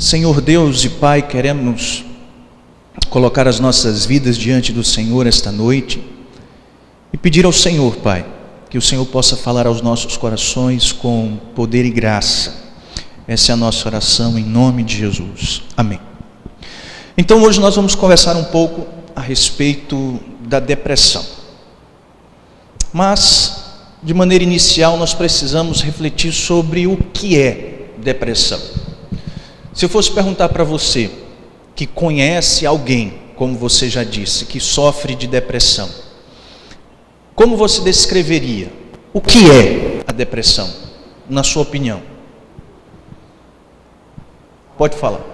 Senhor Deus e Pai, queremos colocar as nossas vidas diante do Senhor esta noite e pedir ao Senhor, Pai, que o Senhor possa falar aos nossos corações com poder e graça. Essa é a nossa oração em nome de Jesus. Amém. Então hoje nós vamos conversar um pouco a respeito da depressão. Mas, de maneira inicial, nós precisamos refletir sobre o que é depressão. Se eu fosse perguntar para você, que conhece alguém, como você já disse, que sofre de depressão, como você descreveria o que é a depressão, na sua opinião? Pode falar.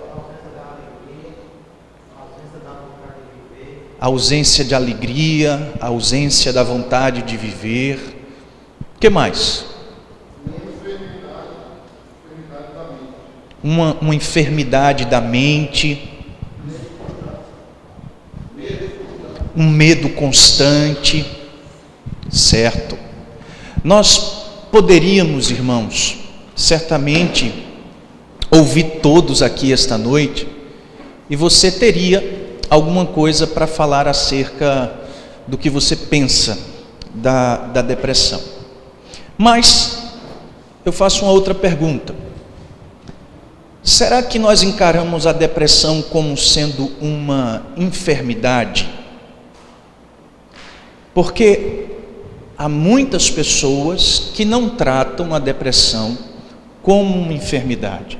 A ausência de alegria, a ausência da vontade de viver. O que mais? Uma enfermidade da mente, um medo constante, certo? Nós poderíamos, irmãos, certamente ouvir todos aqui esta noite e você teria alguma coisa para falar acerca do que você pensa da depressão. Mas eu faço uma outra pergunta. Será que nós encaramos a depressão como sendo uma enfermidade? Porque há muitas pessoas que não tratam a depressão como uma enfermidade.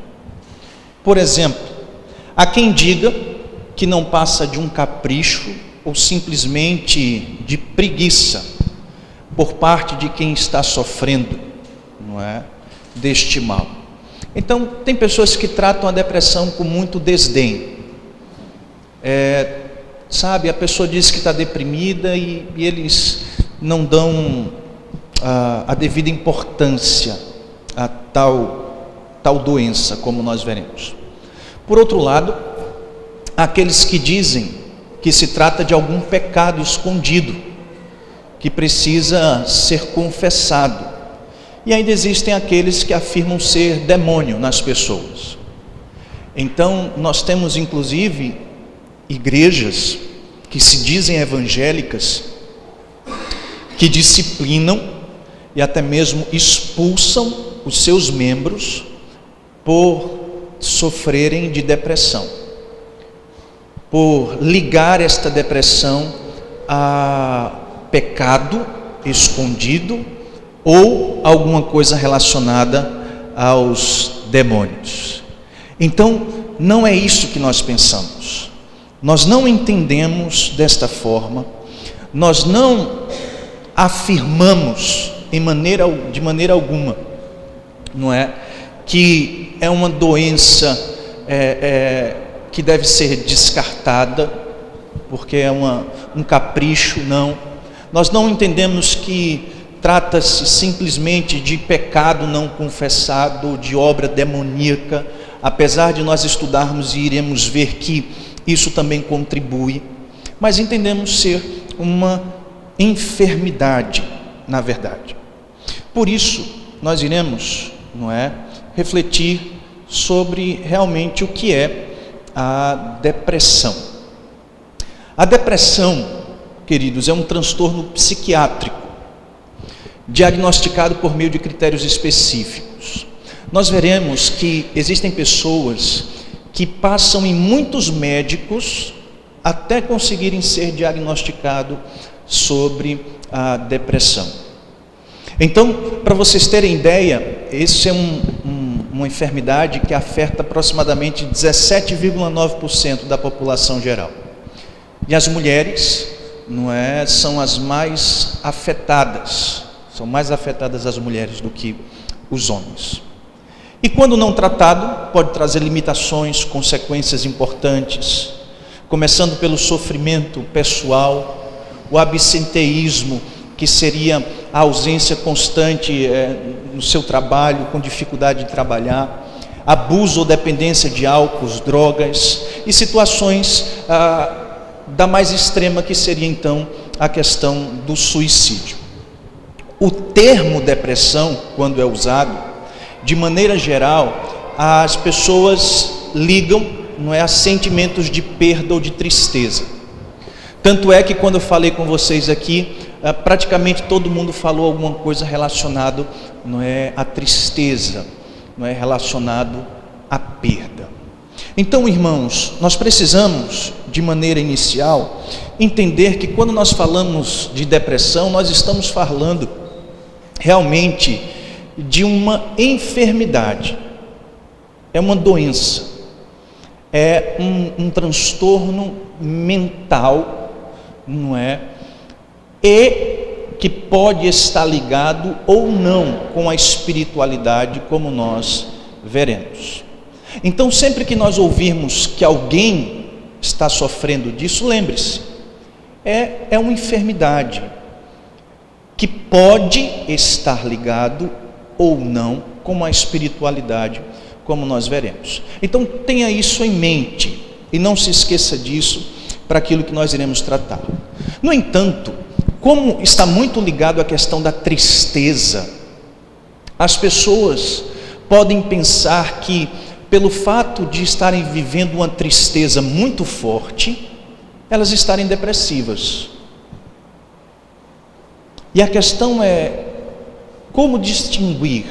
Por exemplo, há quem diga que não passa de um capricho ou simplesmente de preguiça por parte de quem está sofrendo, não é, deste mal. Então, tem pessoas que tratam a depressão com muito desdém. A pessoa diz que está deprimida e eles não dão a devida importância a tal doença, como nós veremos. Por outro lado, há aqueles que dizem que se trata de algum pecado escondido, que precisa ser confessado. E ainda existem aqueles que afirmam ser demônio nas pessoas. Então, nós temos inclusive igrejas que se dizem evangélicas, que disciplinam e até mesmo expulsam os seus membros por sofrerem de depressão, por ligar esta depressão a pecado escondido ou alguma coisa relacionada aos demônios. Então, não é isso que nós pensamos. Nós não entendemos desta forma, nós não afirmamos de maneira alguma, não é, que é uma doença que deve ser descartada, porque é um capricho, não. Nós não entendemos que trata-se simplesmente de pecado não confessado, de obra demoníaca, apesar de nós estudarmos e iremos ver que isso também contribui, mas entendemos ser uma enfermidade, na verdade. Por isso, nós iremos, refletir sobre realmente o que é a depressão. A depressão, queridos, é um transtorno psiquiátrico, diagnosticado por meio de critérios específicos. Nós veremos que existem pessoas que passam em muitos médicos até conseguirem ser diagnosticados sobre a depressão. Então, para vocês terem ideia, esse é uma enfermidade que afeta aproximadamente 17,9% da população geral. E as mulheres, são as mais afetadas. São mais afetadas as mulheres do que os homens. E quando não tratado, pode trazer limitações, consequências importantes, começando pelo sofrimento pessoal, o absenteísmo, que seria a ausência constante no seu trabalho, com dificuldade de trabalhar, abuso ou dependência de álcool, drogas, e situações da mais extrema, que seria então a questão do suicídio. O termo depressão, quando é usado, de maneira geral, as pessoas ligam, não é, a sentimentos de perda ou de tristeza. Tanto é que quando eu falei com vocês aqui, praticamente todo mundo falou alguma coisa relacionada, não é, à tristeza, não é, relacionado à perda. Então, irmãos, nós precisamos, de maneira inicial, entender que quando nós falamos de depressão, nós estamos falando realmente de uma enfermidade, é uma doença, é um transtorno mental, não é? E que pode estar ligado ou não com a espiritualidade, como nós veremos. Então, sempre que nós ouvirmos que alguém está sofrendo disso, lembre-se, é uma enfermidade que pode estar ligado ou não com a espiritualidade, como nós veremos. Então tenha isso em mente e não se esqueça disso para aquilo que nós iremos tratar. No entanto, como está muito ligado à questão da tristeza, as pessoas podem pensar que pelo fato de estarem vivendo uma tristeza muito forte, elas estarem depressivas. E a questão é como distinguir.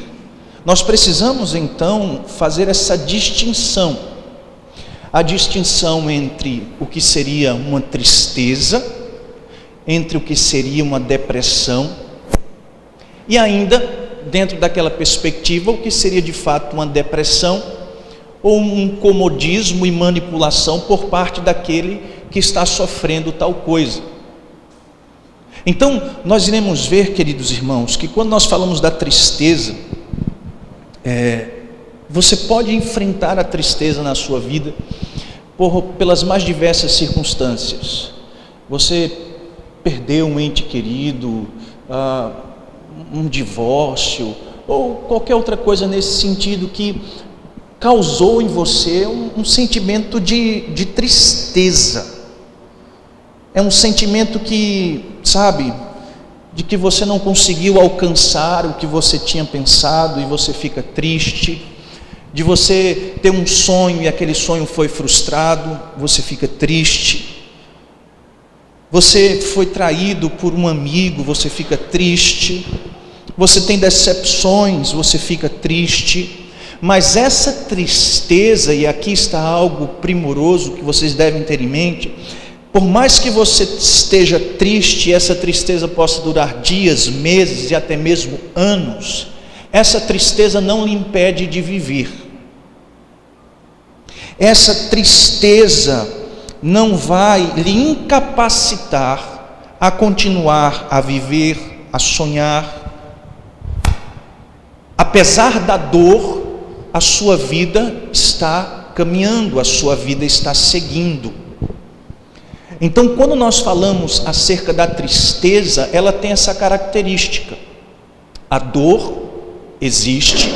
Nós precisamos então fazer essa distinção, a distinção entre o que seria uma tristeza, entre o que seria uma depressão, e ainda dentro daquela perspectiva o que seria de fato uma depressão ou um comodismo e manipulação por parte daquele que está sofrendo tal coisa. Então nós iremos ver, queridos irmãos, que quando nós falamos da tristeza, você pode enfrentar a tristeza na sua vida pelas mais diversas circunstâncias. Você perdeu um ente querido, um divórcio, ou qualquer outra coisa nesse sentido que causou em você um sentimento de tristeza. É um sentimento que, sabe, de que você não conseguiu alcançar o que você tinha pensado e você fica triste, de você ter um sonho e aquele sonho foi frustrado, você fica triste, você foi traído por um amigo, você fica triste, você tem decepções, você fica triste, mas essa tristeza, e aqui está algo primoroso que vocês devem ter em mente, por mais que você esteja triste, essa tristeza possa durar dias, meses e até mesmo anos, essa tristeza não lhe impede de viver. Essa tristeza não vai lhe incapacitar a continuar a viver, a sonhar. Apesar da dor, a sua vida está caminhando, a sua vida está seguindo. Então, quando nós falamos acerca da tristeza, ela tem essa característica. A dor existe,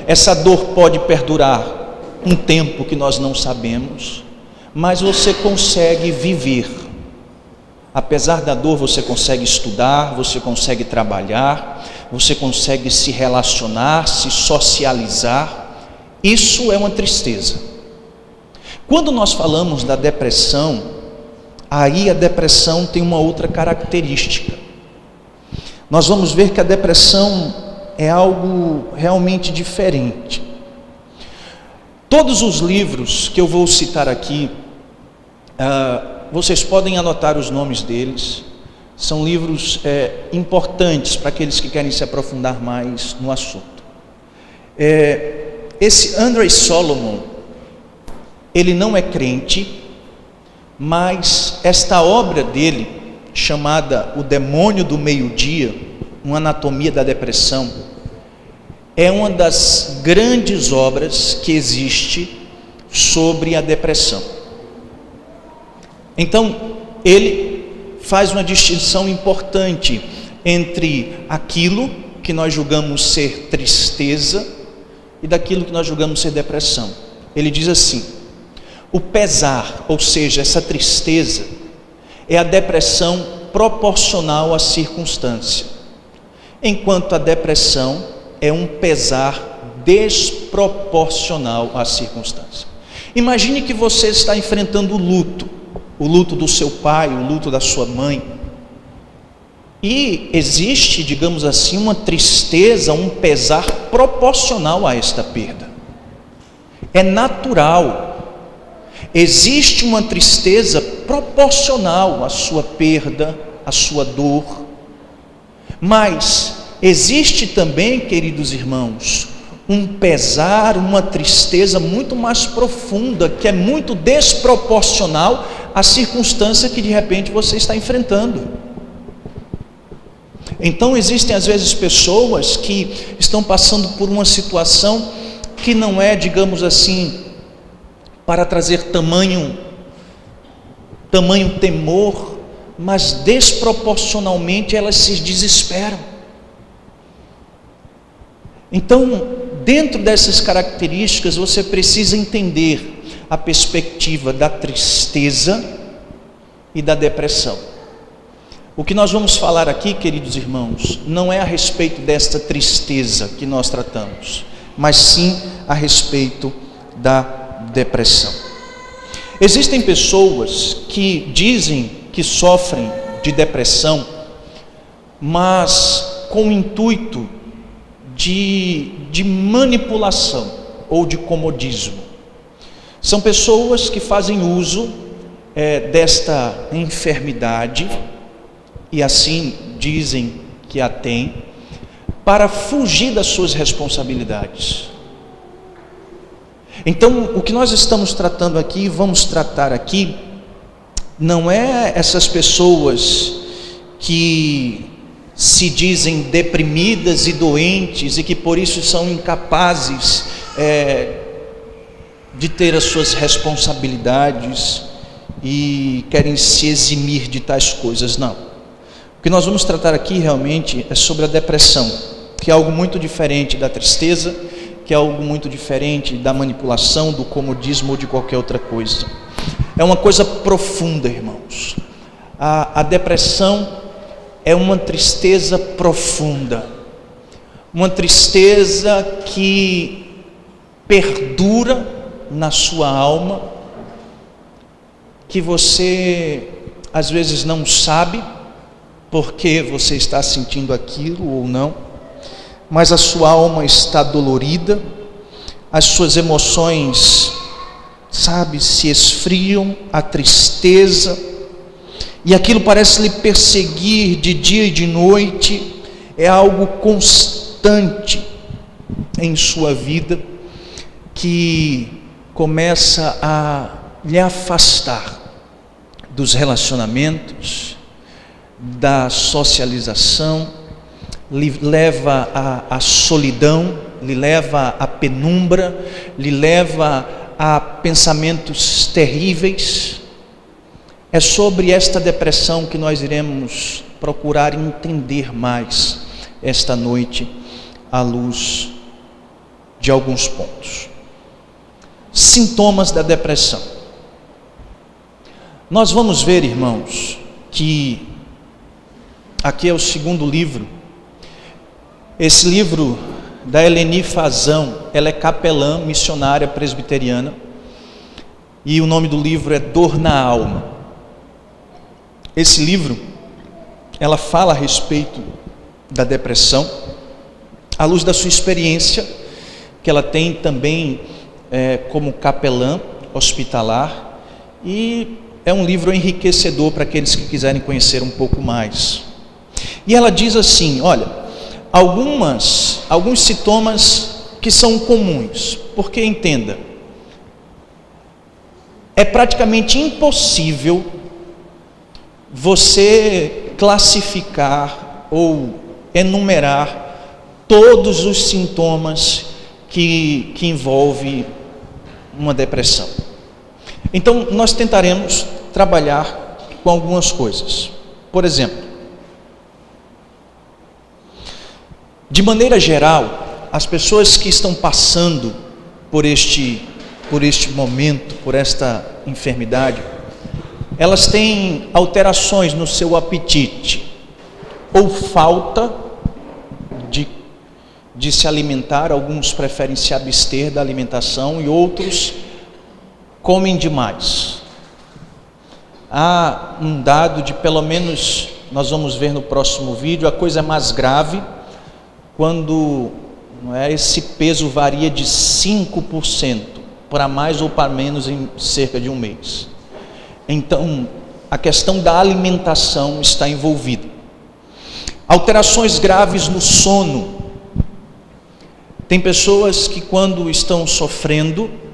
essa dor pode perdurar um tempo que nós não sabemos, mas você consegue viver. Apesar da dor, você consegue estudar, você consegue trabalhar, você consegue se relacionar, se socializar. Isso é uma tristeza. Quando nós falamos da depressão, aí a depressão tem uma outra característica. Nós vamos ver que a depressão é algo realmente diferente. Todos os livros que eu vou citar aqui, vocês podem anotar os nomes deles, são livros importantes para aqueles que querem se aprofundar mais no assunto. Esse Andrei Solomon, ele não é crente, mas esta obra dele, chamada O Demônio do Meio-Dia, uma anatomia da depressão, é uma das grandes obras que existe sobre a depressão. Então, ele faz uma distinção importante entre aquilo que nós julgamos ser tristeza e daquilo que nós julgamos ser depressão. Ele diz assim: o pesar, ou seja, essa tristeza, é a depressão proporcional à circunstância, enquanto a depressão é um pesar desproporcional à circunstância. Imagine que você está enfrentando o luto do seu pai, o luto da sua mãe. E existe, digamos assim, uma tristeza, um pesar proporcional a esta perda. É natural. Existe uma tristeza proporcional à sua perda, à sua dor. Mas existe também, queridos irmãos, um pesar, uma tristeza muito mais profunda, que é muito desproporcional à circunstância que de repente você está enfrentando. Então existem às vezes pessoas que estão passando por uma situação que não é, digamos assim, para trazer tamanho temor, mas desproporcionalmente elas se desesperam. Então, dentro dessas características, você precisa entender a perspectiva da tristeza e da depressão. O que nós vamos falar aqui, queridos irmãos, não é a respeito desta tristeza que nós tratamos, mas sim a respeito da depressão. Existem pessoas que dizem que sofrem de depressão, mas com o intuito de manipulação ou de comodismo. São pessoas que fazem uso desta enfermidade, e assim dizem que a têm, para fugir das suas responsabilidades. Então, o que nós estamos tratando aqui, vamos tratar aqui, não é essas pessoas que se dizem deprimidas e doentes e que por isso são incapazes de ter as suas responsabilidades e querem se eximir de tais coisas, não. O que nós vamos tratar aqui realmente é sobre a depressão, que é algo muito diferente da tristeza, que é algo muito diferente da manipulação, do comodismo ou de qualquer outra coisa. É uma coisa profunda, irmãos. A depressão é uma tristeza profunda, uma tristeza que perdura na sua alma, que você às vezes não sabe porque você está sentindo aquilo ou não, mas a sua alma está dolorida, as suas emoções, se esfriam, a tristeza, e aquilo parece lhe perseguir de dia e de noite, é algo constante em sua vida, que começa a lhe afastar dos relacionamentos, da socialização, lhe leva à solidão, lhe leva à penumbra, lhe leva a pensamentos terríveis. É sobre esta depressão que nós iremos procurar entender mais esta noite, à luz de alguns pontos. Sintomas da depressão. Nós vamos ver, irmãos, que aqui é o segundo livro. Esse livro da Eleni Fazão, ela é capelã missionária presbiteriana, e o nome do livro é Dor na Alma. Esse livro, ela fala a respeito da depressão, à luz da sua experiência, que ela tem também como capelã hospitalar, e é um livro enriquecedor para aqueles que quiserem conhecer um pouco mais. E ela diz assim, olha, alguns sintomas que são comuns, porque entenda, é praticamente impossível você classificar ou enumerar todos os sintomas que envolve uma depressão. Então nós tentaremos trabalhar com algumas coisas. Por exemplo, de maneira geral, as pessoas que estão passando por este momento, por esta enfermidade, elas têm alterações no seu apetite, ou falta de se alimentar. Alguns preferem se abster da alimentação e outros comem demais. Há um dado de pelo menos, nós vamos ver no próximo vídeo, a coisa é mais grave quando esse peso varia de 5% para mais ou para menos em cerca de um mês. Então, a questão da alimentação está envolvida. Alterações graves no sono. Tem pessoas que, quando estão sofrendo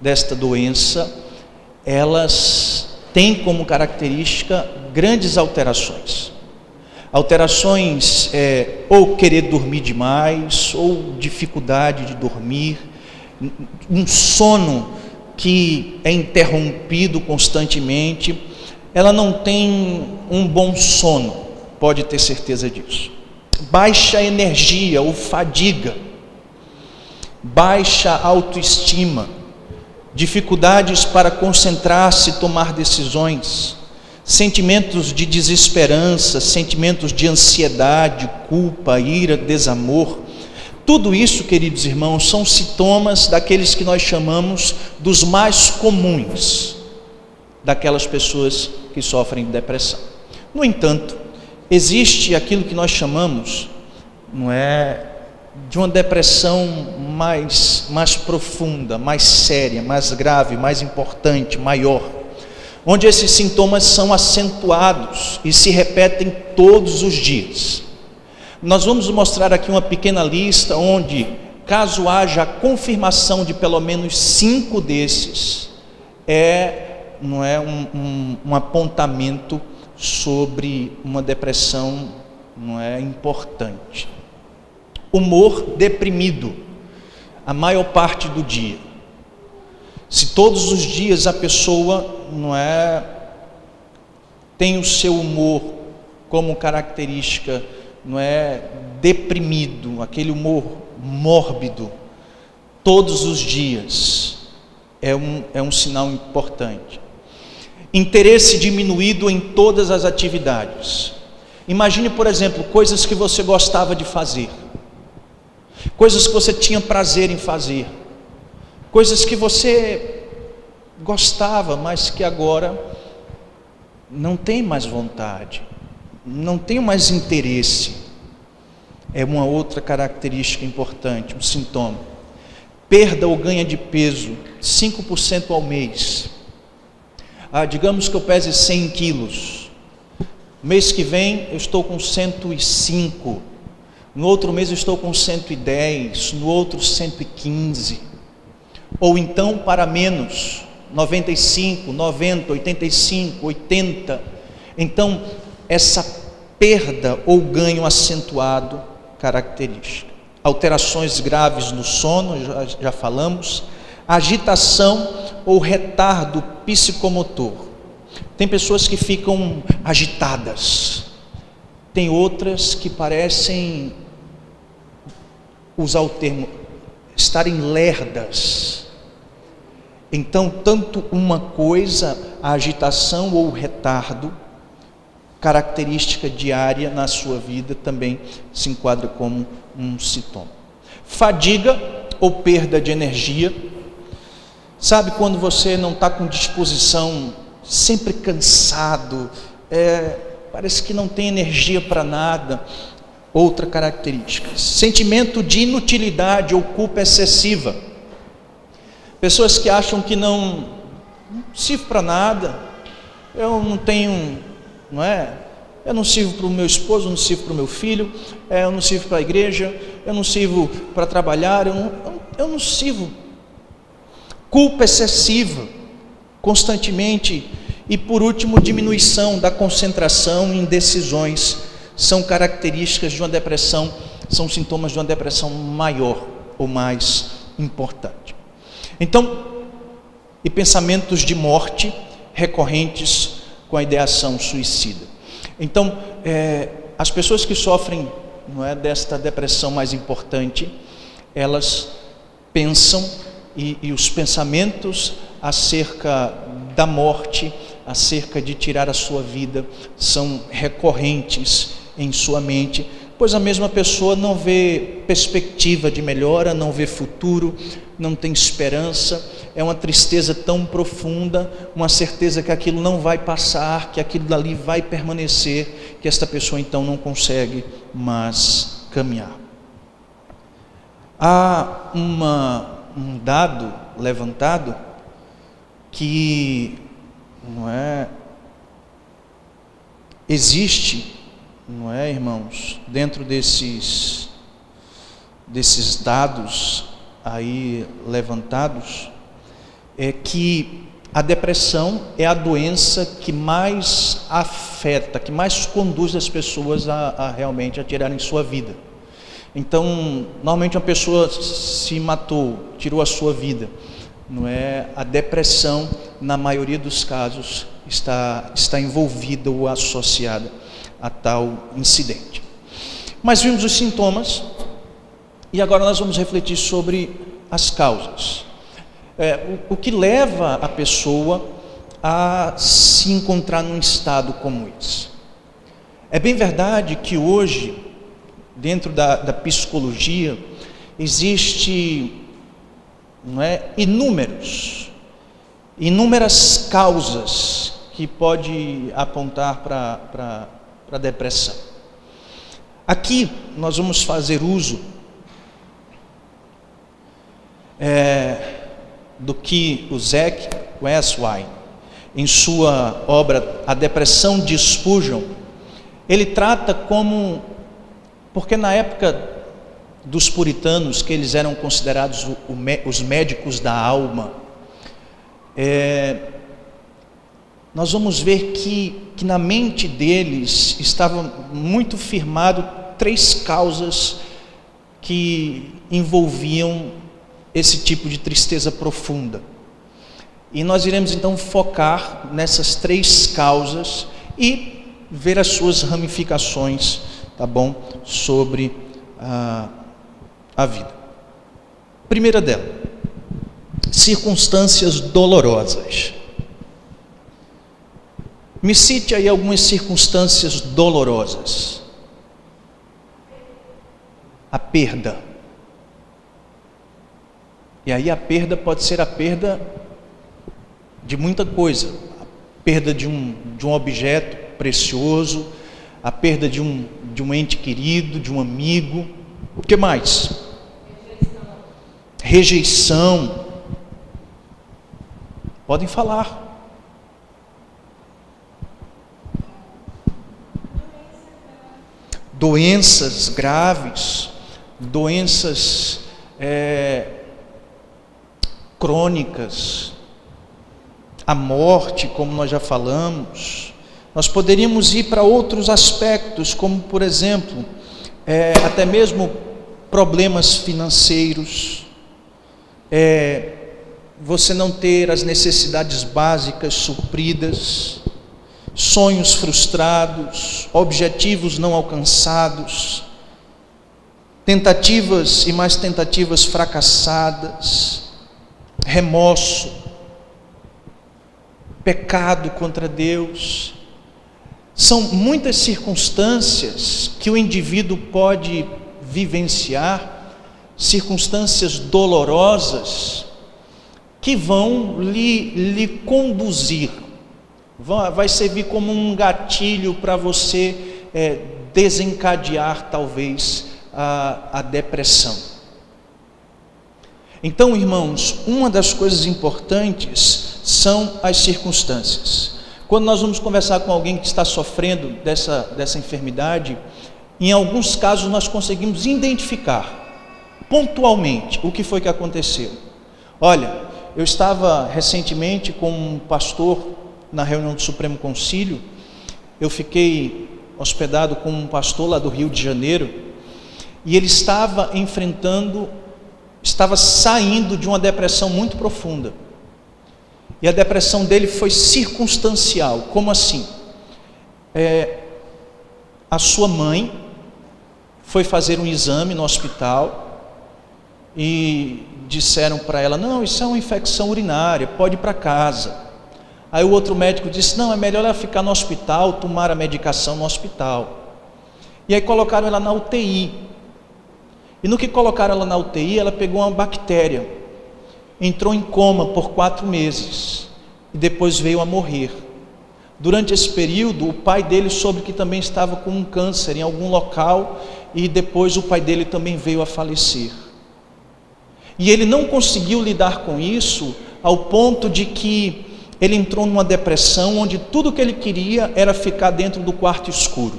desta doença, elas têm como característica grandes alterações. Alterações ou querer dormir demais, ou dificuldade de dormir, um sono que é interrompido constantemente. Ela não tem um bom sono, pode ter certeza disso. Baixa energia ou fadiga, baixa autoestima, dificuldades para concentrar-se e tomar decisões, sentimentos de desesperança, sentimentos de ansiedade, culpa, ira, desamor. Tudo isso, queridos irmãos, são sintomas daqueles que nós chamamos dos mais comuns, daquelas pessoas que sofrem de depressão. No entanto, existe aquilo que nós chamamos, de uma depressão mais profunda, mais séria, mais grave, mais importante, maior, onde esses sintomas são acentuados e se repetem todos os dias. Nós vamos mostrar aqui uma pequena lista onde, caso haja a confirmação de pelo menos 5 desses, um apontamento sobre uma depressão importante. Humor deprimido, a maior parte do dia. Se todos os dias a pessoa tem o seu humor como característica, deprimido, aquele humor mórbido, todos os dias, é um sinal importante. Interesse diminuído em todas as atividades. Imagine, por exemplo, coisas que você gostava de fazer, coisas que você tinha prazer em fazer, coisas que você gostava, mas que agora não tem mais vontade, não tem mais interesse. É uma outra característica importante, um sintoma. Perda ou ganho de peso, 5% ao mês. Digamos que eu pese 100 quilos, mês que vem eu estou com 105, no outro mês eu estou com 110, no outro 115, ou então para menos, 95, 90, 85, 80. Então, essa perda ou ganho acentuado, característica. Alterações graves no sono, já falamos. Agitação ou retardo psicomotor. Tem pessoas que ficam agitadas, tem outras que parecem, usar o termo, estarem lerdas. Então, tanto uma coisa, a agitação ou o retardo, característica diária na sua vida, também se enquadra como um sintoma. Fadiga ou perda de energia. Sabe quando você não está com disposição, sempre cansado, parece que não tem energia para nada. Outra característica. Sentimento de inutilidade ou culpa excessiva. Pessoas que acham que não sirvo para nada, eu não tenho, eu não sirvo para o meu esposo, eu não sirvo para o meu filho, eu não sirvo para a igreja, eu não sirvo para trabalhar, eu não sirvo. Culpa excessiva, constantemente. E por último, diminuição da concentração em decisões, são características de uma depressão, são sintomas de uma depressão maior ou mais importante. Então, e pensamentos de morte recorrentes com a ideação suicida. Então, as pessoas que sofrem desta depressão mais importante, elas pensam e os pensamentos acerca da morte, acerca de tirar a sua vida, são recorrentes em sua mente, pois a mesma pessoa não vê perspectiva de melhora, não vê futuro, não tem esperança, é uma tristeza tão profunda, uma certeza que aquilo não vai passar, que aquilo dali vai permanecer, que esta pessoa então não consegue mais caminhar. Há um dado levantado que existe, irmãos, dentro desses dados aí levantados, é que a depressão é a doença que mais afeta, que mais conduz as pessoas realmente a tirarem sua vida. Então, normalmente uma pessoa se matou, tirou a sua vida, a depressão, na maioria dos casos, está envolvida ou associada a tal incidente. Mas vimos os sintomas, e agora nós vamos refletir sobre as causas. O que leva a pessoa a se encontrar num estado como esse? É bem verdade que hoje, dentro da psicologia, existe inúmeras causas que pode apontar para a depressão. Aqui nós vamos fazer uso do que o Zach Westwine, em sua obra A Depressão de Spurgeon, ele trata como, porque na época dos puritanos, que eles eram considerados os médicos da alma, nós vamos ver que na mente deles estava muito firmado 3 causas que envolviam esse tipo de tristeza profunda. E nós iremos então focar nessas 3 causas e ver as suas ramificações, tá bom? Sobre a vida. Primeira dela, circunstâncias dolorosas. Me cite aí algumas circunstâncias dolorosas. A perda. E aí a perda pode ser a perda de muita coisa. A perda de um objeto precioso, a perda de um ente querido, de um amigo. O que mais? Rejeição. Podem falar. Doenças graves, doenças crônicas, a morte, como nós já falamos. Nós poderíamos ir para outros aspectos, como por exemplo, até mesmo problemas financeiros, você não ter as necessidades básicas supridas, sonhos frustrados, objetivos não alcançados, tentativas e mais tentativas fracassadas, remorso, pecado contra Deus. São muitas circunstâncias que o indivíduo pode vivenciar, circunstâncias dolorosas que vão lhe conduzir, vai servir como um gatilho para você desencadear talvez a depressão. Então, irmãos, uma das coisas importantes são as circunstâncias. Quando nós vamos conversar com alguém que está sofrendo dessa enfermidade, em alguns casos nós conseguimos identificar pontualmente o que foi que aconteceu. Olha, eu estava recentemente com um pastor na reunião do Supremo Concílio. Eu fiquei hospedado com um pastor lá do Rio de Janeiro, e ele estava saindo de uma depressão muito profunda. E a depressão dele foi circunstancial. Como assim? A sua mãe foi fazer um exame no hospital e disseram para ela: não, isso é uma infecção urinária, pode ir para casa. Aí o outro médico disse: não, é melhor ela ficar no hospital, tomar a medicação no hospital. E aí colocaram ela na UTI. E no que colocaram ela na UTI, ela pegou uma bactéria, entrou em coma por 4 meses e depois veio a morrer. Durante esse período, o pai dele soube que também estava com um câncer em algum local, e depois o pai dele também veio a falecer. E ele não conseguiu lidar com isso, ao ponto de que ele entrou numa depressão, onde tudo que ele queria era ficar dentro do quarto escuro.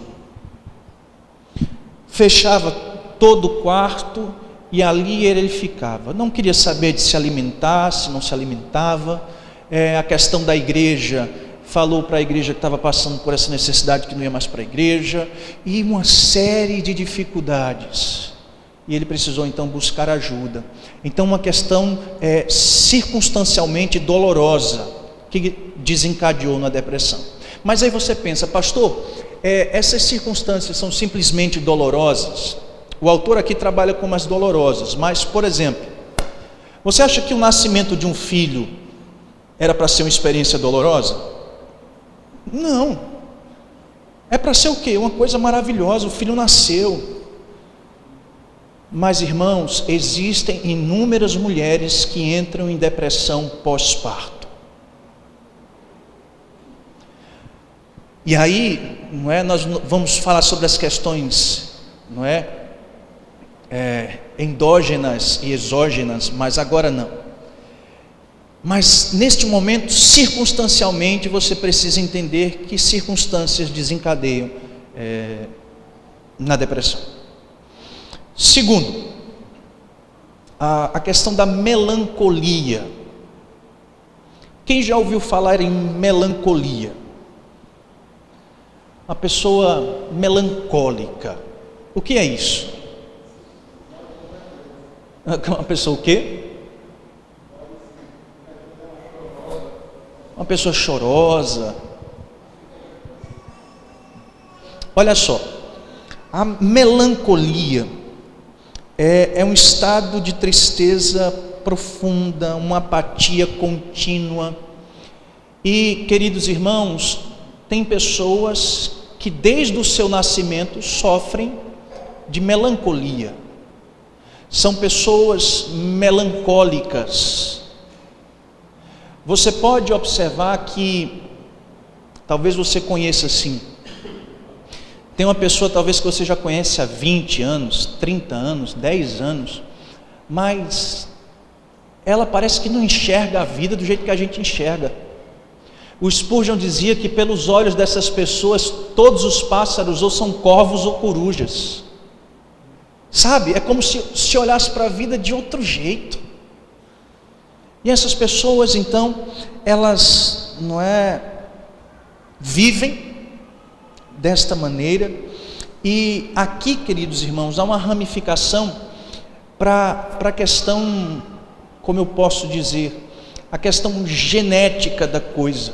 Fechava todo o quarto e ali ele ficava. Não queria saber de se alimentar, se não se alimentava. A questão da igreja, falou para a igreja que estava passando por essa necessidade, que não ia mais para a igreja, e uma série de dificuldades. E ele precisou então buscar ajuda. Então uma questão circunstancialmente dolorosa, que desencadeou na depressão. Mas aí você pensa, pastor, essas circunstâncias são simplesmente dolorosas? O autor aqui trabalha com as dolorosas, mas, por exemplo, você acha que o nascimento de um filho era para ser uma experiência dolorosa? Não. É para ser o quê? Uma coisa maravilhosa, o filho nasceu. Mas, irmãos, existem inúmeras mulheres que entram em depressão pós-parto. E aí, nós vamos falar sobre as questões, endógenas e exógenas, mas agora não. Mas neste momento, circunstancialmente, você precisa entender que circunstâncias desencadeiam na depressão. Segundo, a questão da melancolia. Quem já ouviu falar em melancolia? Uma pessoa melancólica. O que é isso? Uma pessoa o quê? Uma pessoa chorosa. Olha só, a melancolia é um estado de tristeza profunda, uma apatia contínua. E, queridos irmãos, tem pessoas que desde o seu nascimento sofrem de melancolia. São pessoas melancólicas. Você pode observar que, talvez você conheça assim, tem uma pessoa talvez que você já conhece há 20 anos, 30 anos, 10 anos, mas ela parece que não enxerga a vida do jeito que a gente enxerga. O Spurgeon dizia que pelos olhos dessas pessoas, todos os pássaros ou são corvos ou corujas. Sabe, é como se olhasse para a vida de outro jeito. E essas pessoas então, elas vivem desta maneira. E aqui, queridos irmãos, há uma ramificação para a questão, como eu posso dizer, a questão genética da coisa.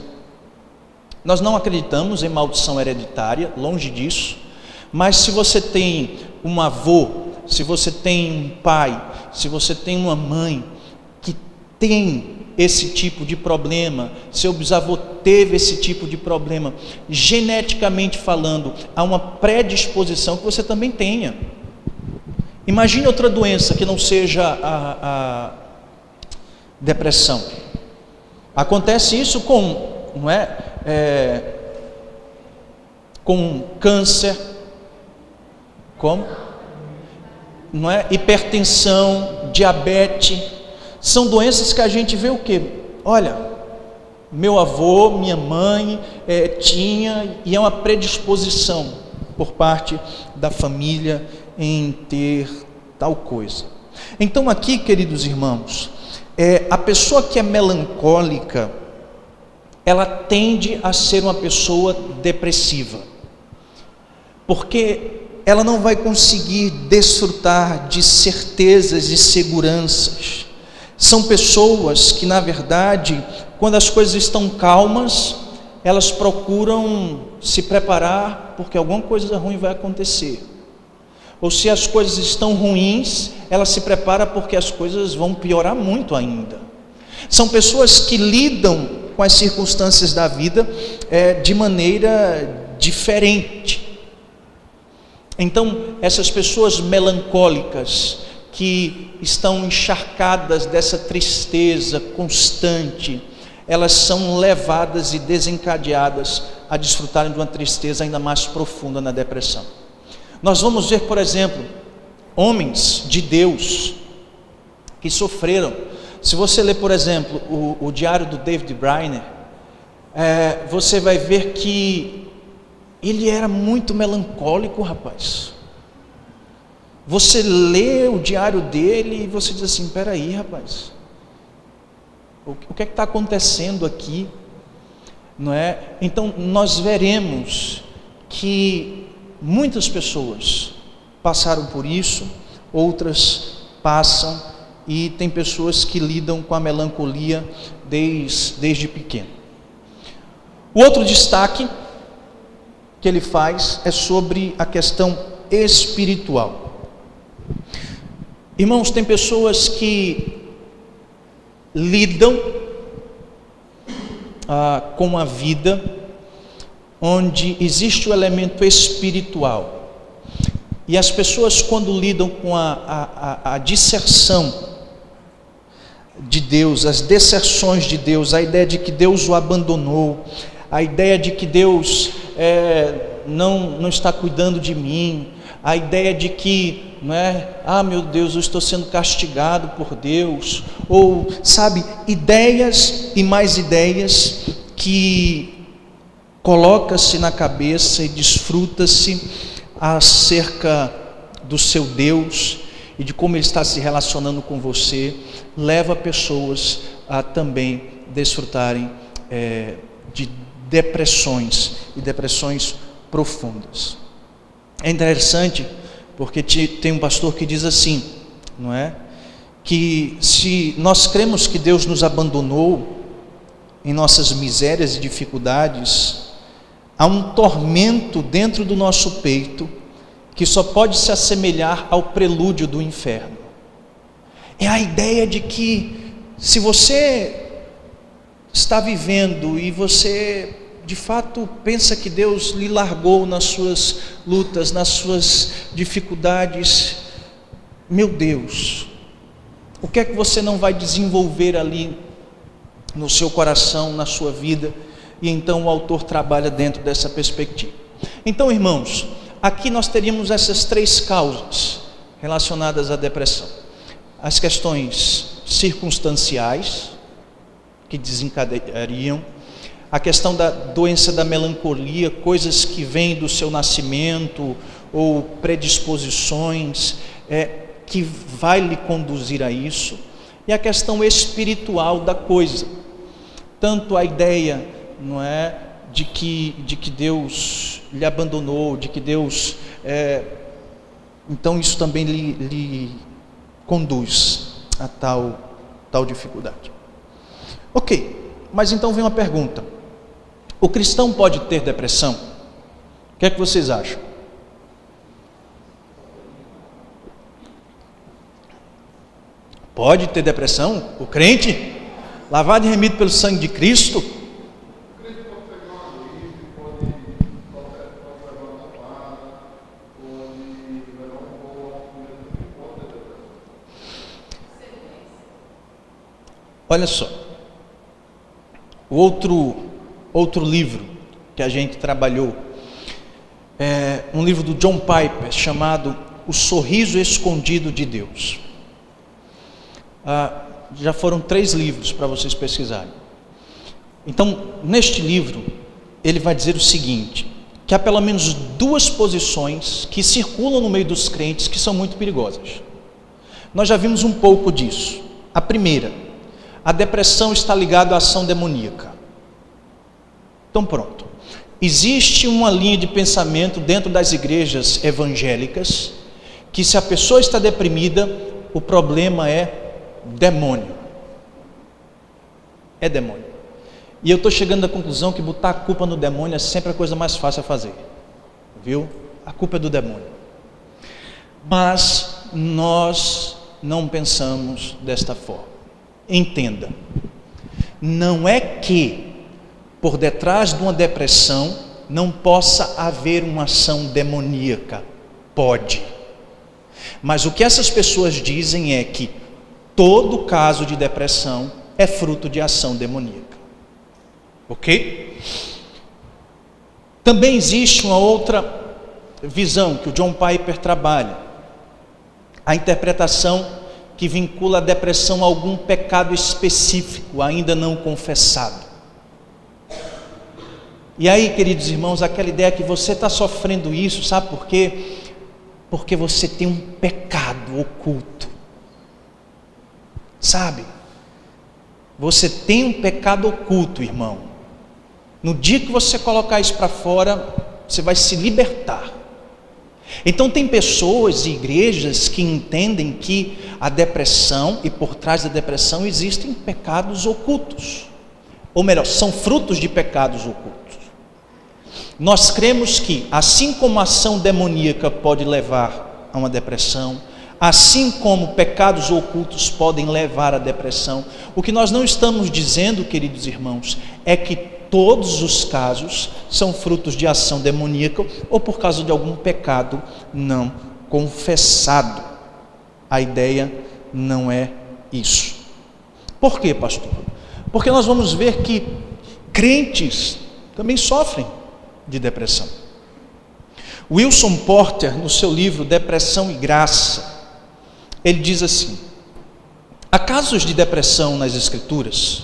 Nós não acreditamos em maldição hereditária, longe disso, mas se você tem um avô, se você tem um pai, se você tem uma mãe que tem esse tipo de problema, seu bisavô teve esse tipo de problema, geneticamente falando, há uma predisposição que você também tenha. Imagine outra doença que não seja a depressão. Acontece isso com câncer, hipertensão, diabetes. São doenças que a gente vê o quê? Olha, meu avô, minha mãe tinha, e é uma predisposição por parte da família em ter tal coisa. Então aqui, queridos irmãos, a pessoa que é melancólica, ela tende a ser uma pessoa depressiva, porque ela não vai conseguir desfrutar de certezas e seguranças. São pessoas que, na verdade, quando as coisas estão calmas, elas procuram se preparar, porque alguma coisa ruim vai acontecer. Ou se as coisas estão ruins, ela se prepara porque as coisas vão piorar muito ainda. São pessoas que lidam com as circunstâncias da vida de maneira diferente. Então, essas pessoas melancólicas, que estão encharcadas dessa tristeza constante, elas são levadas e desencadeadas a desfrutarem de uma tristeza ainda mais profunda na depressão. Nós vamos ver, por exemplo, homens de Deus que sofreram. Se você ler, por exemplo, o diário do David Brainerd, você vai ver que ele era muito melancólico, rapaz. Você lê o diário dele e você diz assim: peraí, rapaz, o que é que está acontecendo aqui? Não é? Então nós veremos que muitas pessoas passaram por isso, outras passam, e tem pessoas que lidam com a melancolia desde pequeno. O outro destaque que ele faz é sobre a questão espiritual. Irmãos, tem pessoas que lidam com a vida onde existe o elemento espiritual, e as pessoas, quando lidam com a disserção de Deus, as deserções de Deus, a ideia de que Deus o abandonou, a ideia de que Deus não está cuidando de mim, a ideia de que, meu Deus, eu estou sendo castigado por Deus, ou sabe, ideias e mais ideias que coloca-se na cabeça e desfruta-se acerca do seu Deus e de como Ele está se relacionando com você, leva pessoas a também desfrutarem de depressões, e depressões profundas. É interessante porque tem um pastor que diz assim, não é? Que se nós cremos que Deus nos abandonou em nossas misérias e dificuldades, há um tormento dentro do nosso peito que só pode se assemelhar ao prelúdio do inferno. É a ideia de que se você está vivendo e você de fato pensa que Deus lhe largou nas suas lutas, nas suas dificuldades, meu Deus, o que é que você não vai desenvolver ali no seu coração, na sua vida? E então o autor trabalha dentro dessa perspectiva. Então, irmãos, aqui nós teríamos essas três causas relacionadas à depressão: as questões circunstanciais que desencadeariam, a questão da doença da melancolia, coisas que vêm do seu nascimento ou predisposições que vai lhe conduzir a isso, e a questão espiritual da coisa, tanto a ideia, não é, de que Deus lhe abandonou, de que Deus então isso também lhe conduz a tal dificuldade. Ok, mas então vem uma pergunta: o cristão pode ter depressão? O que é que vocês acham? Pode ter depressão? O crente? Lavado e remido pelo sangue de Cristo? Olha só, o outro livro que a gente trabalhou é um livro do John Piper chamado O Sorriso Escondido de Deus. Já foram 3 livros para vocês pesquisarem. Então, neste livro, ele vai dizer o seguinte, que há pelo menos 2 posições que circulam no meio dos crentes que são muito perigosas. Nós já vimos um pouco disso. A primeira: a depressão está ligada à ação demoníaca. Então pronto. Existe uma linha de pensamento dentro das igrejas evangélicas que se a pessoa está deprimida, o problema é demônio. É demônio. E eu estou chegando à conclusão que botar a culpa no demônio é sempre a coisa mais fácil a fazer. Viu? A culpa é do demônio. Mas nós não pensamos desta forma. Entenda, não é que por detrás de uma depressão não possa haver uma ação demoníaca. Pode. Mas o que essas pessoas dizem é que todo caso de depressão é fruto de ação demoníaca. Ok? Também existe uma outra visão que o John Piper trabalha, a interpretação que vincula a depressão a algum pecado específico ainda não confessado. E aí, queridos irmãos, aquela ideia que você está sofrendo isso, sabe por quê? Porque você tem um pecado oculto, sabe? Você tem um pecado oculto, irmão. No dia que você colocar isso para fora, você vai se libertar. Então tem pessoas e igrejas que entendem que a depressão, e por trás da depressão existem pecados ocultos, ou melhor, são frutos de pecados ocultos. Nós cremos que, assim como a ação demoníaca pode levar a uma depressão, assim como pecados ocultos podem levar à depressão, o que nós não estamos dizendo, queridos irmãos, é que todos os casos são frutos de ação demoníaca ou por causa de algum pecado não confessado. A ideia não é isso. Por quê, pastor? Porque nós vamos ver que crentes também sofrem de depressão. Wilson Porter, no seu livro Depressão e Graça, ele diz assim: há casos de depressão nas Escrituras.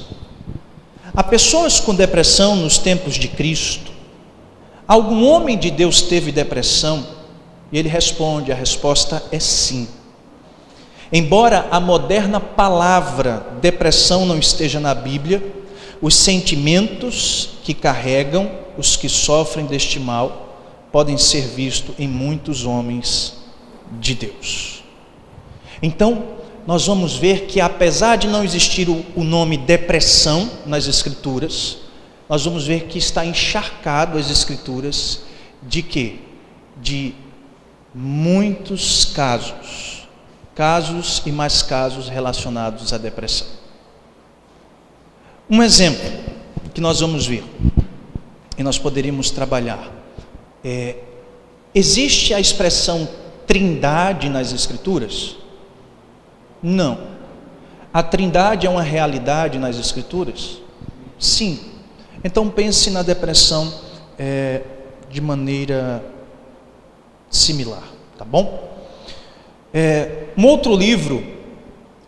Há pessoas com depressão nos tempos de Cristo. Algum homem de Deus teve depressão? E ele responde, a resposta é sim. Embora a moderna palavra depressão não esteja na Bíblia, os sentimentos que carregam os que sofrem deste mal podem ser vistos em muitos homens de Deus. Então, nós vamos ver que apesar de não existir o nome depressão nas Escrituras, nós vamos ver que está encharcado as Escrituras de quê? De muitos casos e mais casos relacionados à depressão. Um exemplo que nós vamos ver e nós poderíamos trabalhar existe a expressão trindade nas Escrituras? Não. A trindade é uma realidade nas Escrituras? Sim. Então pense na depressão de maneira similar, tá bom? Um outro livro,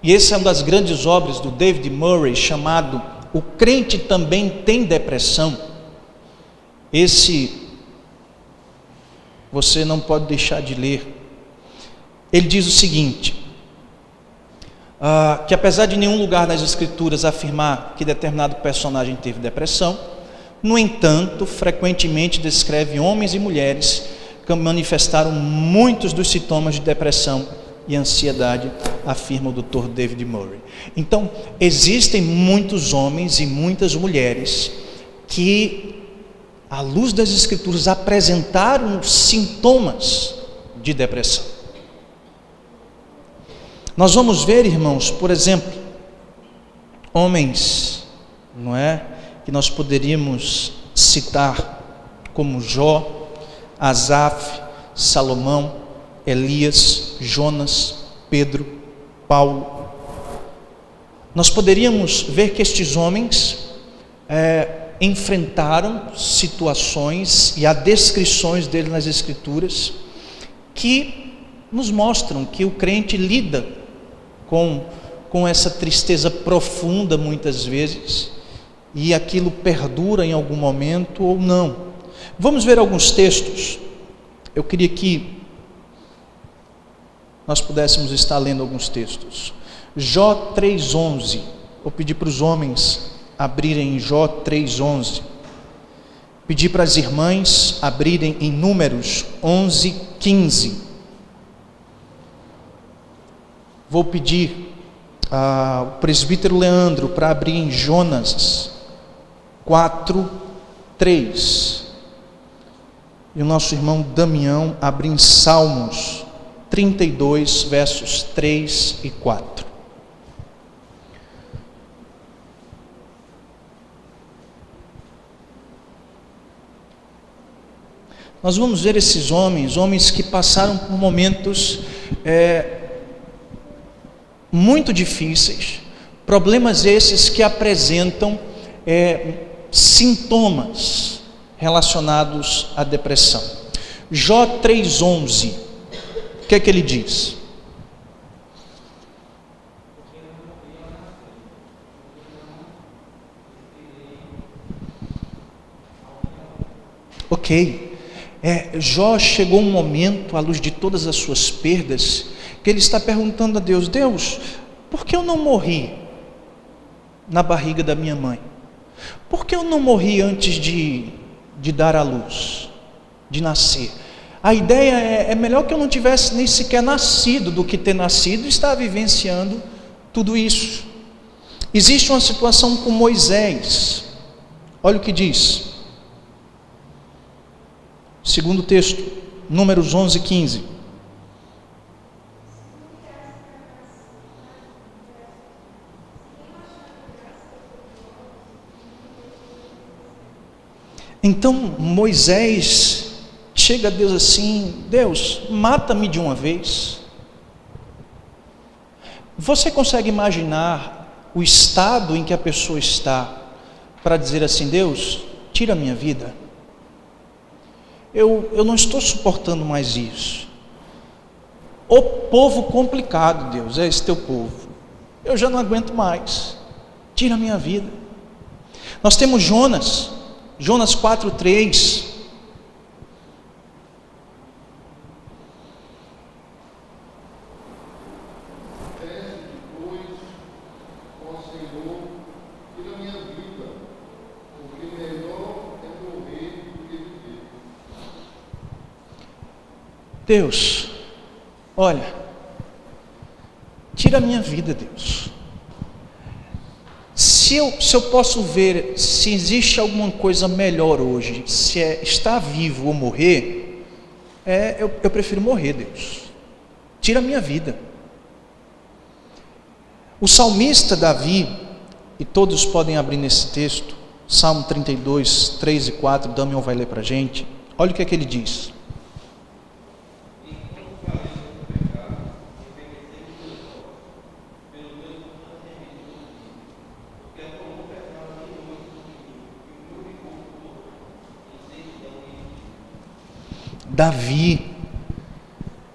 e esse é uma das grandes obras do David Murray, chamado O Crente Também Tem Depressão. Esse você não pode deixar de ler. Ele diz o seguinte: que apesar de nenhum lugar nas Escrituras afirmar que determinado personagem teve depressão, no entanto, frequentemente descreve homens e mulheres que manifestaram muitos dos sintomas de depressão e ansiedade, afirma o Dr. David Murray. Então, existem muitos homens e muitas mulheres que, à luz das Escrituras, apresentaram sintomas de depressão. Nós vamos ver, irmãos, por exemplo, homens, não é? Que nós poderíamos citar como Jó, Asaf, Salomão, Elias, Jonas, Pedro, Paulo. Nós poderíamos ver que estes homens enfrentaram situações, e há descrições deles nas Escrituras que nos mostram que o crente lida com essa tristeza profunda muitas vezes, e aquilo perdura em algum momento ou não. Vamos ver alguns textos. Eu queria que nós pudéssemos estar lendo alguns textos. Jó 3:11. Vou pedir para os homens abrirem em Jó 3:11. Pedir para as irmãs abrirem em Números 11:15. Vou pedir ao presbítero Leandro para abrir em Jonas 4:3. E o nosso irmão Damião abre em Salmos 32, versos 3 e 4. nós vamos ver esses homens que passaram por momentos muito difíceis, problemas esses que apresentam sintomas relacionados à depressão. Jó 3,11, o que é que ele diz? Ok, Jó chegou um momento, à luz de todas as suas perdas, que ele está perguntando a Deus: Deus, por que eu não morri na barriga da minha mãe? Por que eu não morri antes de dar à luz, de nascer? A ideia é melhor que eu não tivesse nem sequer nascido do que ter nascido e estar vivenciando tudo isso. Existe uma situação com Moisés, olha o que diz. Segundo texto, Números 11:15. Então Moisés chega a Deus assim: Deus, mata-me de uma vez. Você consegue imaginar o estado em que a pessoa está para dizer assim: Deus, tira a minha vida? Eu não estou suportando mais isso. O povo complicado, Deus, é esse teu povo. Eu já não aguento mais. Tira a minha vida. Nós temos Jonas 4:3. Deus, olha, tira a minha vida, Deus. Se eu posso ver se existe alguma coisa melhor hoje, se é estar vivo ou morrer, eu prefiro morrer, Deus. Tira a minha vida. O salmista Davi, e todos podem abrir nesse texto, Salmo 32, 3 e 4, Damião vai ler para a gente. Olha o que é que ele diz.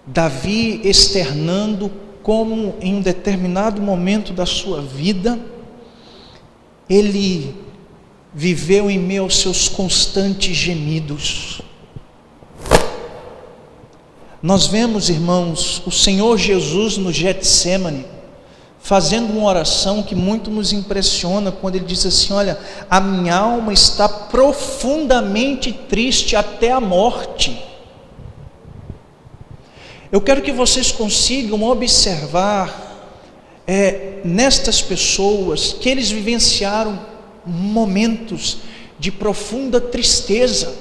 Davi externando como em um determinado momento da sua vida, ele viveu em meio aos seus constantes gemidos. Nós vemos, irmãos, o Senhor Jesus no Getsêmani, fazendo uma oração que muito nos impressiona, quando ele diz assim: olha, a minha alma está profundamente triste até a morte. Eu quero que vocês consigam observar nestas pessoas que eles vivenciaram momentos de profunda tristeza,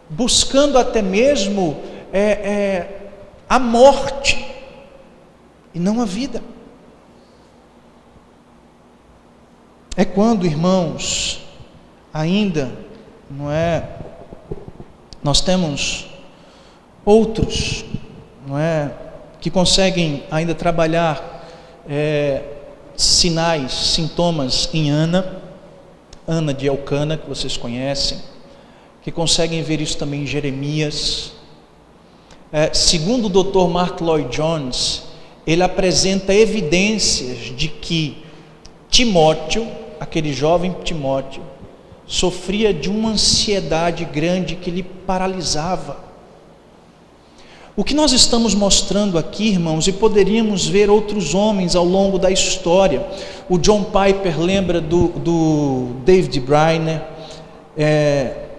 buscando até mesmo a morte e não a vida. É quando, irmãos, ainda nós temos outros que conseguem ainda trabalhar sinais, sintomas em Ana de Elcana, que vocês conhecem, que conseguem ver isso também em Jeremias. Segundo o Dr. Mark Lloyd Jones, ele apresenta evidências de que Timóteo, aquele jovem Timóteo, sofria de uma ansiedade grande que lhe paralisava. O que nós estamos mostrando aqui, irmãos, e poderíamos ver outros homens ao longo da história. O John Piper lembra do David Briner,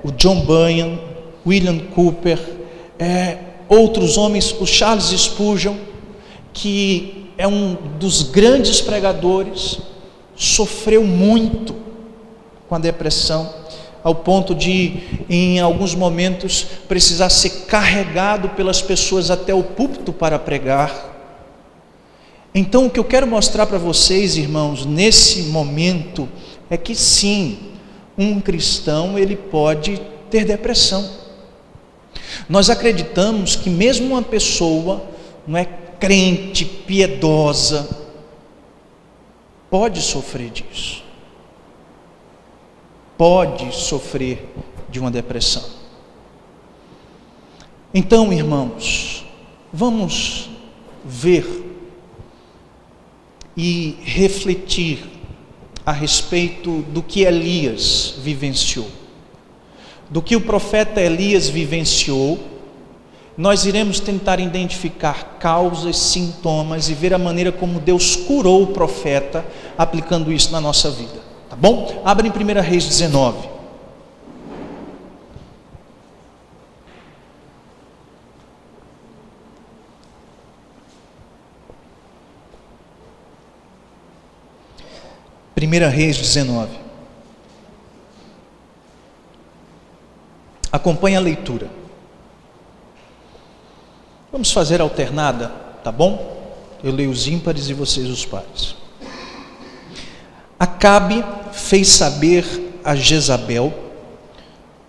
o John Bunyan, William Cooper, outros homens, o Charles Spurgeon, que é um dos grandes pregadores, sofreu muito com a depressão, ao ponto de, em alguns momentos, precisar ser carregado pelas pessoas até o púlpito para pregar. Então, o que eu quero mostrar para vocês, irmãos, nesse momento, é que sim, um cristão, ele pode ter depressão. Nós acreditamos que mesmo uma pessoa não é crente, piedosa, pode sofrer disso, pode sofrer de uma depressão. Então, irmãos, vamos ver e refletir a respeito do que Elias vivenciou, do que o profeta Elias vivenciou. Nós iremos tentar identificar causas, sintomas e ver a maneira como Deus curou o profeta, aplicando isso na nossa vida, tá bom? Abra em 1 Reis 19. Primeira Reis 19. Acompanhe a leitura. Vamos fazer alternada, tá bom? Eu leio os ímpares e vocês os pares. Acabe fez saber a Jezabel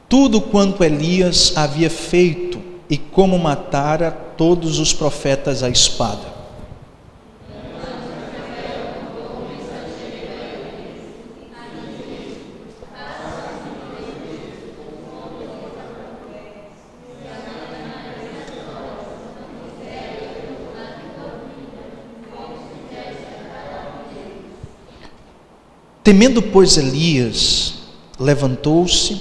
tudo quanto Elias havia feito e como matara todos os profetas à espada. Temendo, pois, Elias, levantou-se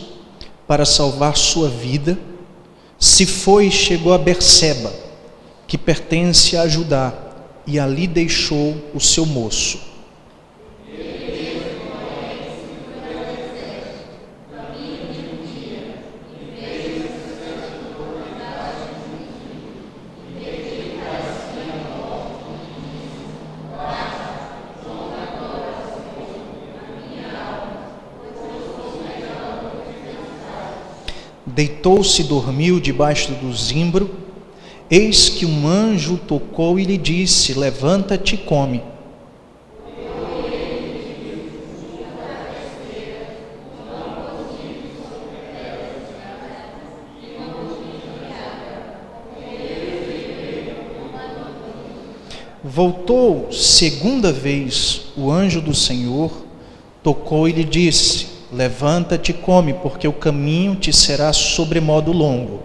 para salvar sua vida, se foi e chegou a Berseba, que pertence a Judá, e ali deixou o seu moço. Deitou-se e dormiu debaixo do zimbro. Eis que um anjo tocou e lhe disse: levanta-te e come. Voltou segunda vez o anjo do Senhor, tocou e lhe disse: levanta-te e come, porque o caminho te será sobremodo longo.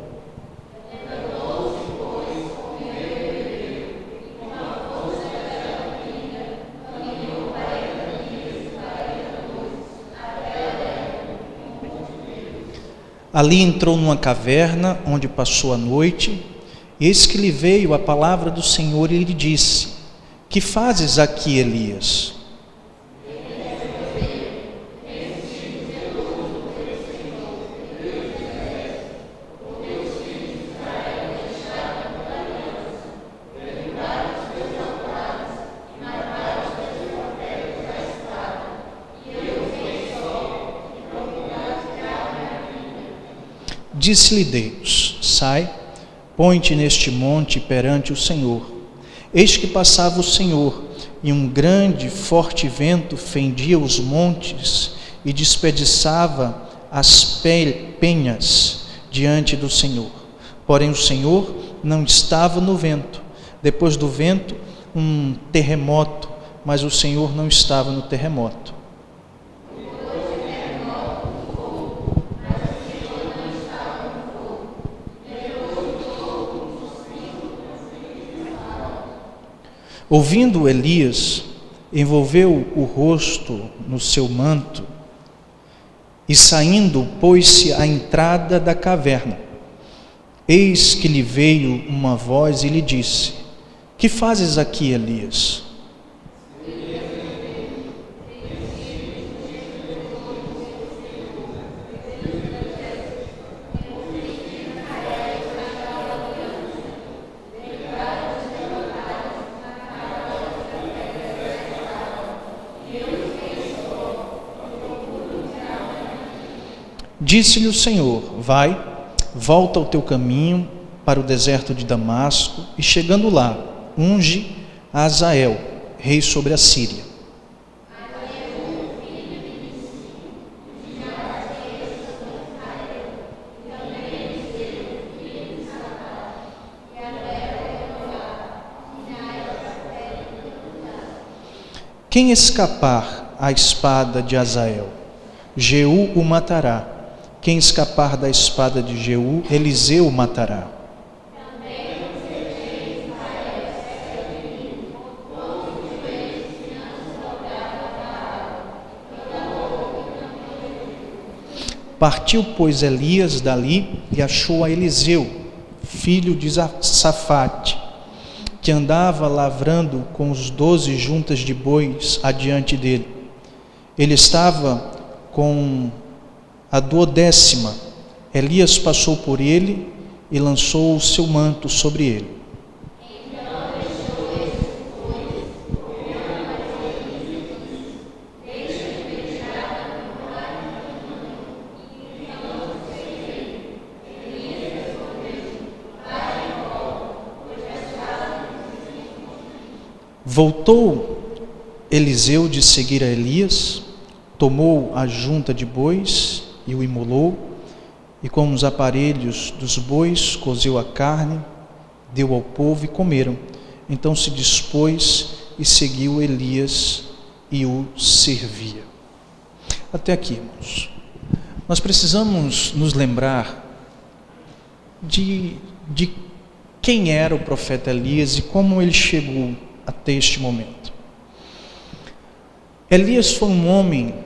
Ali entrou numa caverna, onde passou a noite. Eis que lhe veio a palavra do Senhor e lhe disse: que fazes aqui, Elias? Disse-lhe Deus: sai, põe-te neste monte perante o Senhor. Eis que passava o Senhor, e um grande forte vento fendia os montes e despedaçava as penhas diante do Senhor. Porém o Senhor não estava no vento. Depois do vento, um terremoto, mas o Senhor não estava no terremoto. Ouvindo Elias, envolveu o rosto no seu manto e saindo, pôs-se à entrada da caverna. Eis que lhe veio uma voz e lhe disse: que fazes aqui, Elias? Disse-lhe o Senhor: vai, volta ao teu caminho para o deserto de Damasco, e chegando lá, unge a Azael, rei sobre a Síria. Quem escapar à espada de Hazael, Jeú o matará. Quem escapar da espada de Jeú, Eliseu o matará. Partiu, pois, Elias dali e achou a Eliseu, filho de Safate, que andava lavrando com os 12 juntas de bois adiante dele. Ele estava com a 12ª. Elias passou por ele e lançou o seu manto sobre ele. Voltou Eliseu de seguir a Elias, tomou a junta de bois e o imolou, e com os aparelhos dos bois cozeu a carne, deu ao povo e comeram. Então se dispôs e seguiu Elias e o servia. Até aqui, irmãos. Nós precisamos nos lembrar de quem era o profeta Elias e como ele chegou até este momento. Elias foi um homem,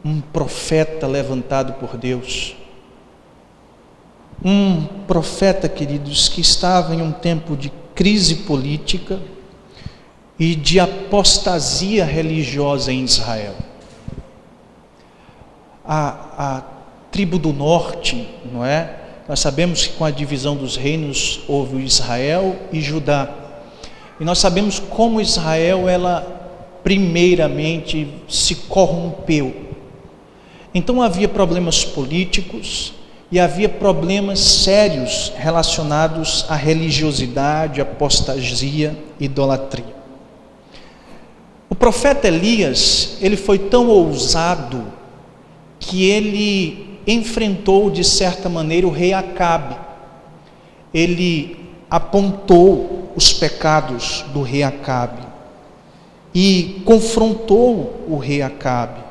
um profeta levantado por Deus. Um profeta, queridos, que estava em um tempo de crise política e de apostasia religiosa em Israel. A tribo do norte, não é? Nós sabemos que com a divisão dos reinos houve Israel e Judá. E nós sabemos como Israel, ela primeiramente se corrompeu. Então havia problemas políticos e havia problemas sérios relacionados à religiosidade, apostasia, idolatria. O profeta Elias, ele foi tão ousado que ele enfrentou de certa maneira o rei Acabe. Ele apontou os pecados do rei Acabe e confrontou o rei Acabe.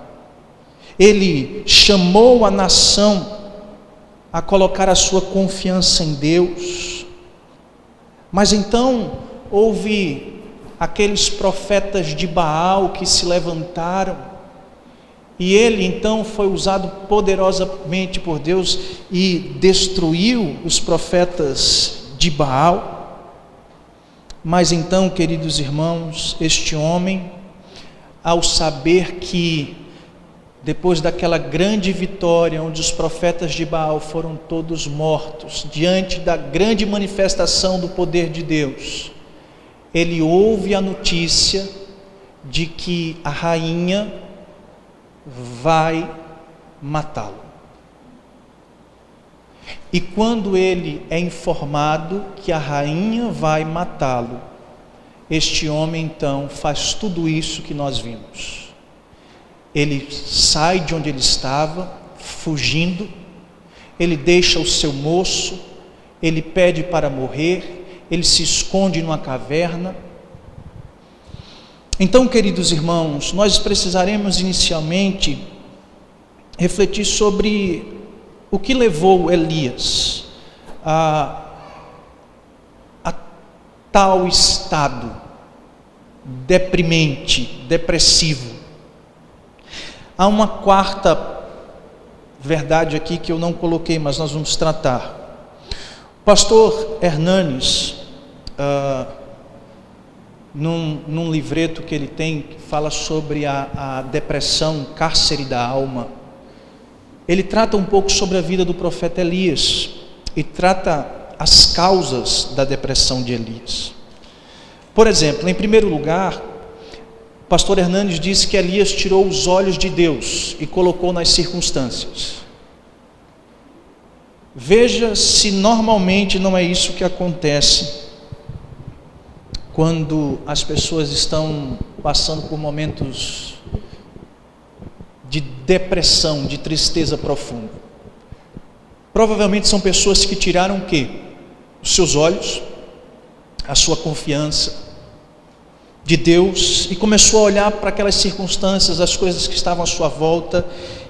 Ele chamou a nação a colocar a sua confiança em Deus. Mas então houve aqueles profetas de Baal que se levantaram, e ele então foi usado poderosamente por Deus e destruiu os profetas de Baal. Mas então, queridos irmãos, este homem, ao saber que depois daquela grande vitória, onde os profetas de Baal foram todos mortos, diante da grande manifestação do poder de Deus, ele ouve a notícia de que a rainha vai matá-lo. E quando ele é informado que a rainha vai matá-lo, este homem então faz tudo isso que nós vimos. Ele sai de onde ele estava, fugindo, ele deixa o seu moço, ele pede para morrer, ele se esconde numa caverna. Então, queridos irmãos, nós precisaremos inicialmente refletir sobre o que levou Elias a tal estado deprimente, depressivo. Há uma quarta verdade aqui que eu não coloquei, mas nós vamos tratar. O pastor Hernanes, num livreto que ele tem, que fala sobre a depressão, cárcere da alma, ele trata um pouco sobre a vida do profeta Elias e trata as causas da depressão de Elias. Por exemplo, em primeiro lugar, o pastor Hernanes disse que Elias tirou os olhos de Deus e colocou nas circunstâncias. Veja se normalmente não é isso que acontece quando as pessoas estão passando por momentos de depressão, de tristeza profunda. Provavelmente são pessoas que tiraram o quê? Os seus olhos, a sua confiança de Deus e começou a olhar para aquelas circunstâncias, as coisas que estavam à sua volta,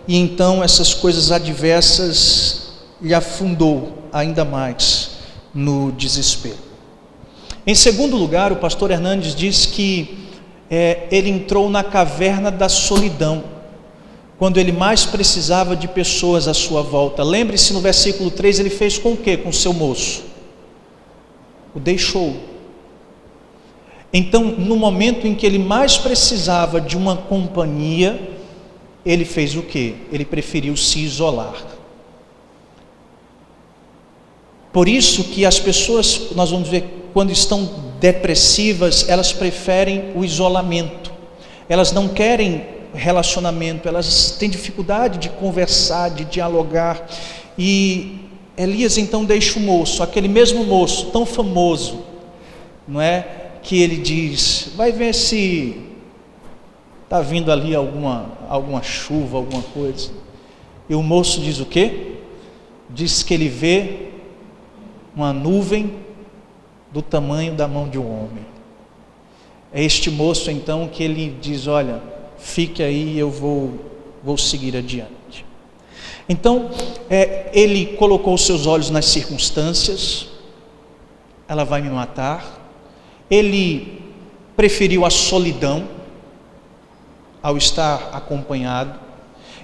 e então essas coisas adversas lhe afundou ainda mais no desespero. Em segundo lugar, o pastor Hernandes diz que ele entrou na caverna da solidão, quando ele mais precisava de pessoas à sua volta. Lembre-se, no versículo 3, ele fez com o quê? Com o seu moço. O deixou. Então, no momento em que ele mais precisava de uma companhia, ele fez o quê? Ele preferiu se isolar. Por isso que as pessoas, nós vamos ver, quando estão depressivas, elas preferem o isolamento. Elas não querem relacionamento, elas têm dificuldade de conversar, de dialogar. E Elias então deixa o moço, aquele mesmo moço tão famoso, não é? Que ele diz, vai ver se está vindo ali alguma chuva, alguma coisa. E o moço diz o quê? Diz que ele vê uma nuvem do tamanho da mão de um homem. É este moço então que ele diz, olha, fique aí, eu vou seguir adiante. Então, ele colocou seus olhos nas circunstâncias, ela vai me matar. Ele preferiu a solidão ao estar acompanhado.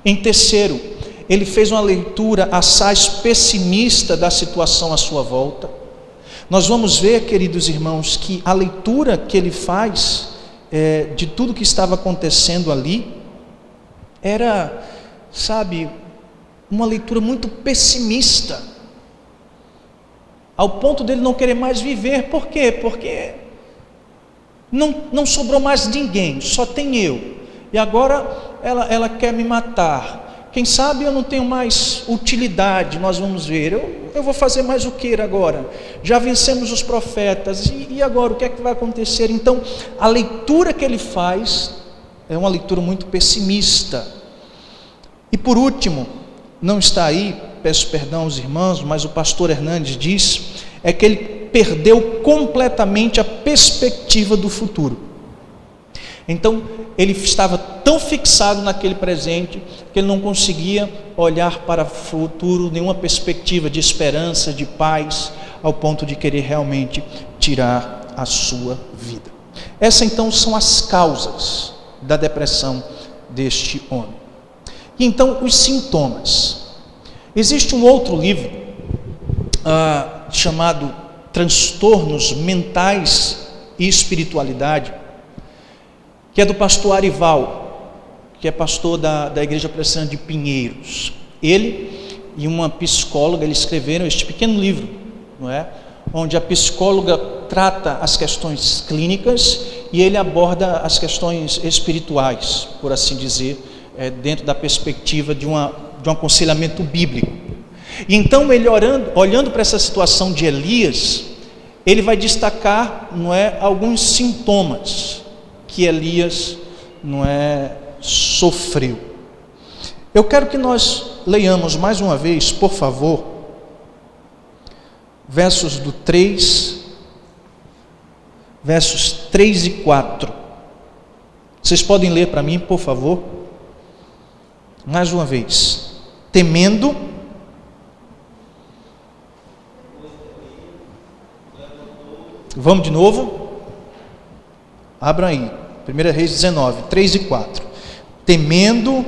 Em terceiro, ele fez uma leitura assaz pessimista da situação à sua volta. Nós vamos ver, queridos irmãos, que a leitura que ele faz de tudo que estava acontecendo ali era, uma leitura muito pessimista, ao ponto dele não querer mais viver. Por quê? Porque não sobrou mais ninguém, só tem eu, e agora ela quer me matar. Quem sabe eu não tenho mais utilidade, nós vamos ver, eu vou fazer mais o que agora? Já vencemos os profetas, e agora o que é que vai acontecer? Então a leitura que ele faz é uma leitura muito pessimista. E por último, não está aí, peço perdão aos irmãos, mas o pastor Hernandes diz, é que ele perdeu completamente a perspectiva do futuro. Então ele estava tão fixado naquele presente que ele não conseguia olhar para o futuro, nenhuma perspectiva de esperança, de paz, ao ponto de querer realmente tirar a sua vida. Essas então são as causas da depressão deste homem. E então os sintomas. Existe um outro livro chamado Transtornos Mentais e Espiritualidade, que é do pastor Arival, que é pastor da Igreja Presbiteriana de Pinheiros. Ele e uma psicóloga, eles escreveram este pequeno livro, não é? Onde a psicóloga trata as questões clínicas e ele aborda as questões espirituais, por assim dizer, dentro da perspectiva de um aconselhamento bíblico. E então ele olhando para essa situação de Elias, ele vai destacar, alguns sintomas que Elias, sofreu. Eu quero que nós leiamos mais uma vez, por favor, versos 3 e 4. Vocês podem ler para mim, por favor? Mais uma vez. Temendo, vamos de novo? Abra aí, 1 Reis 19, 3 e 4. Temendo,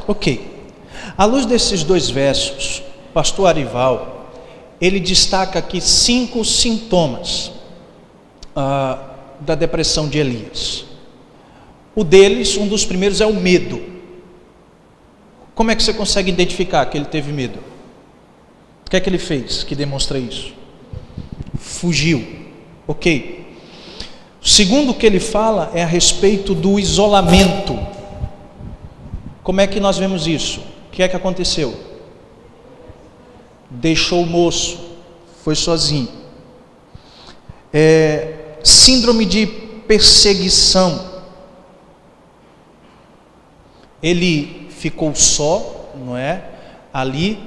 ok. À luz desses dois versos, o pastor Arival, ele destaca aqui 5 sintomas da depressão de Elias. Um dos primeiros é o medo. Como é que você consegue identificar que ele teve medo? O que é que ele fez que demonstra isso? Fugiu, ok. O segundo que ele fala é a respeito do isolamento. Como é que nós vemos isso? O que é que aconteceu? Deixou o moço, foi sozinho. Síndrome de perseguição. Ele ficou só, não é? Ali,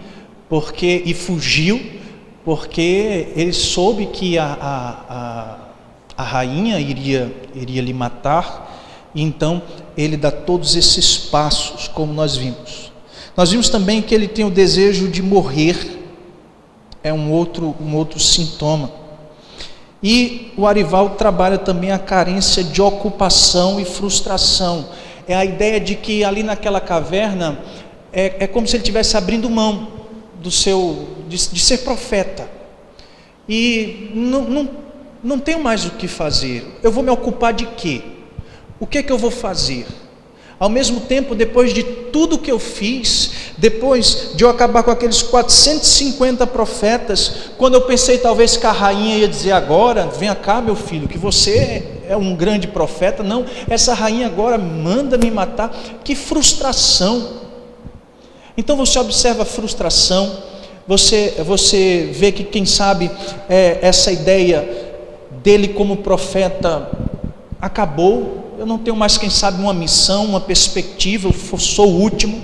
e fugiu, porque ele soube que a rainha iria lhe matar. Então ele dá todos esses passos, como nós vimos. Nós vimos também que ele tem o desejo de morrer, é um outro sintoma. E o Arival trabalha também a carência de ocupação e frustração. É a ideia de que ali naquela caverna é como se ele estivesse abrindo mão de ser profeta. E não tenho mais o que fazer. Eu vou me ocupar de quê? O que é que eu vou fazer? Ao mesmo tempo, depois de tudo que eu fiz, depois de eu acabar com aqueles 450 profetas, quando eu pensei talvez que a rainha ia dizer agora, venha cá meu filho, que você é um grande profeta, não, essa rainha agora manda me matar, que frustração. Então você observa a frustração, você vê que quem sabe essa ideia dele como profeta acabou. Eu não tenho mais, quem sabe, uma missão, uma perspectiva, eu sou o último.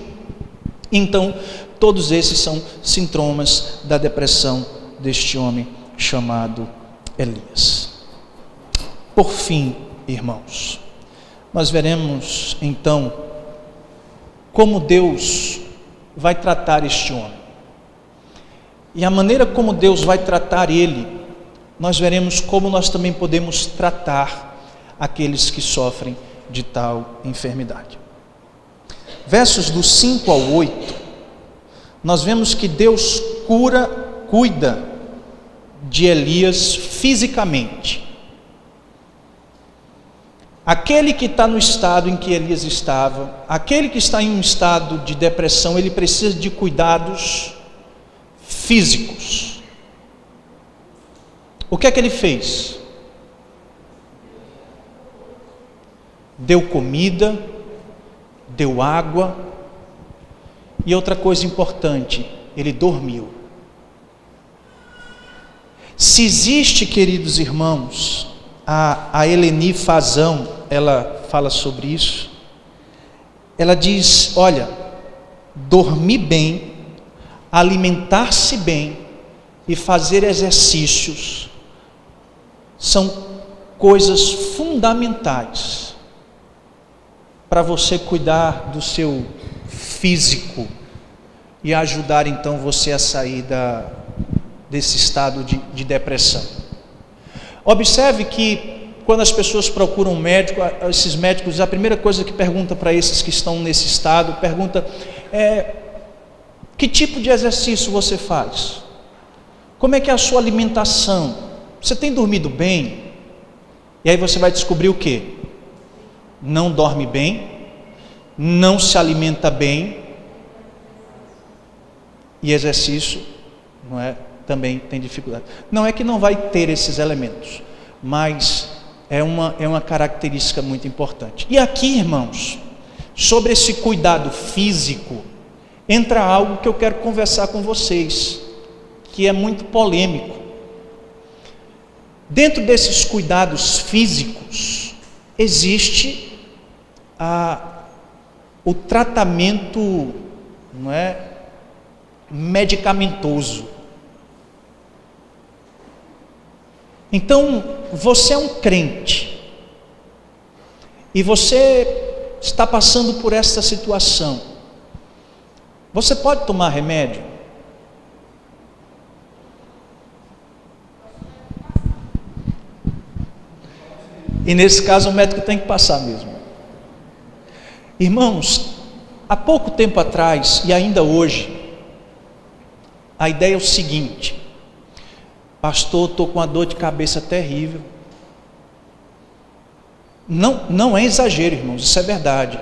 Então, todos esses são sintomas da depressão deste homem chamado Elias. Por fim, irmãos, nós veremos então como Deus vai tratar este homem. E a maneira como Deus vai tratar ele, nós veremos como nós também podemos tratar aqueles que sofrem de tal enfermidade. Versos do 5 ao 8, nós vemos que Deus cuida de Elias fisicamente. Aquele que está no estado em que Elias estava, aquele que está em um estado de depressão, ele precisa de cuidados físicos. O que é que ele fez? Deu comida, deu água, e outra coisa importante, ele dormiu. Se existe, queridos irmãos, a Eleni Fazão, ela fala sobre isso, ela diz, olha, dormir bem, alimentar-se bem e fazer exercícios são coisas fundamentais para você cuidar do seu físico e ajudar então você a sair desse estado de depressão. Observe que quando as pessoas procuram um médico, esses médicos, a primeira coisa que pergunta para esses que estão nesse estado, pergunta que tipo de exercício você faz? Como é que é a sua alimentação? Você tem dormido bem? E aí você vai descobrir o quê? Não dorme bem, não se alimenta bem, e exercício, não é? Também tem dificuldade. Não é que não vai ter esses elementos, mas é uma característica muito importante. E aqui, irmãos, sobre esse cuidado físico, entra algo que eu quero conversar com vocês, que é muito polêmico. Dentro desses cuidados físicos, existe o tratamento, não é, medicamentoso. Então, você é um crente e você está passando por esta situação. Você pode tomar remédio? E nesse caso o médico tem que passar mesmo. Irmãos, há pouco tempo atrás e ainda hoje, a ideia é o seguinte: pastor, estou com uma dor de cabeça terrível. Não é exagero, irmãos, isso é verdade.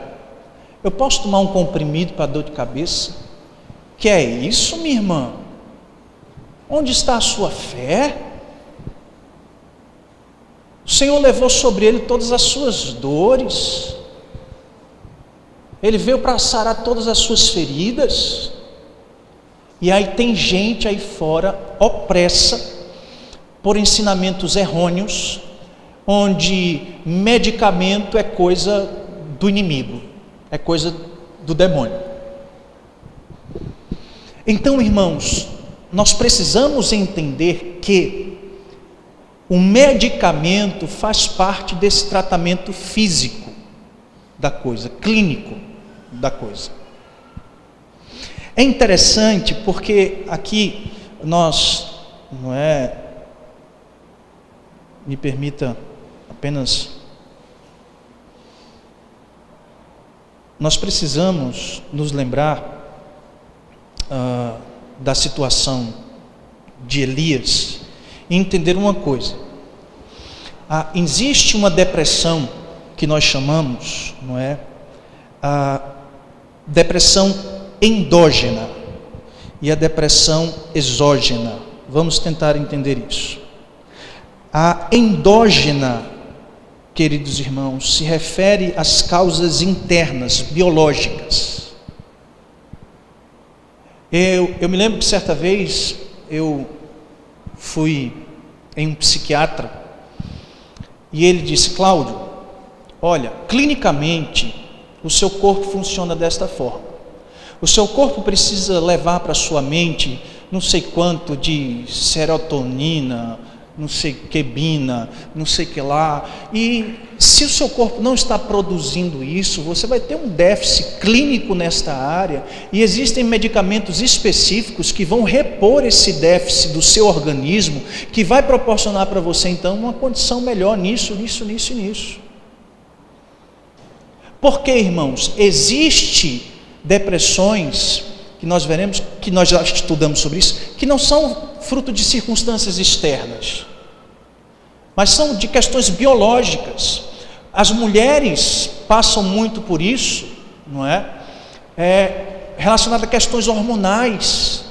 Eu posso tomar um comprimido para dor de cabeça? Que é isso, minha irmã? Onde está a sua fé? Senhor levou sobre ele todas as suas dores. Ele veio para sarar todas as suas feridas. E aí tem gente aí fora opressa por ensinamentos errôneos, onde medicamento é coisa do inimigo, é coisa do demônio. Então, irmãos, nós precisamos entender que o medicamento faz parte desse tratamento físico da coisa, clínico da coisa. É interessante porque aqui nós, me permita apenas, nós precisamos nos lembrar da situação de Elias e entender uma coisa. Existe uma depressão que nós chamamos, a depressão endógena e a depressão exógena. Vamos tentar entender isso. A endógena, queridos irmãos, se refere às causas internas, biológicas. Eu me lembro que certa vez eu fui em um psiquiatra e ele disse: Cláudio, olha, clinicamente o seu corpo funciona desta forma. O seu corpo precisa levar para a sua mente não sei quanto de serotonina, não sei que bina, não sei que lá, e se o seu corpo não está produzindo isso, você vai ter um déficit clínico nesta área, e existem medicamentos específicos que vão repor esse déficit do seu organismo, que vai proporcionar para você então uma condição melhor nisso. Porque, irmãos, existe depressões que nós veremos, que nós já estudamos sobre isso, que não são fruto de circunstâncias externas, mas são de questões biológicas. As mulheres passam muito por isso, relacionado a questões hormonais.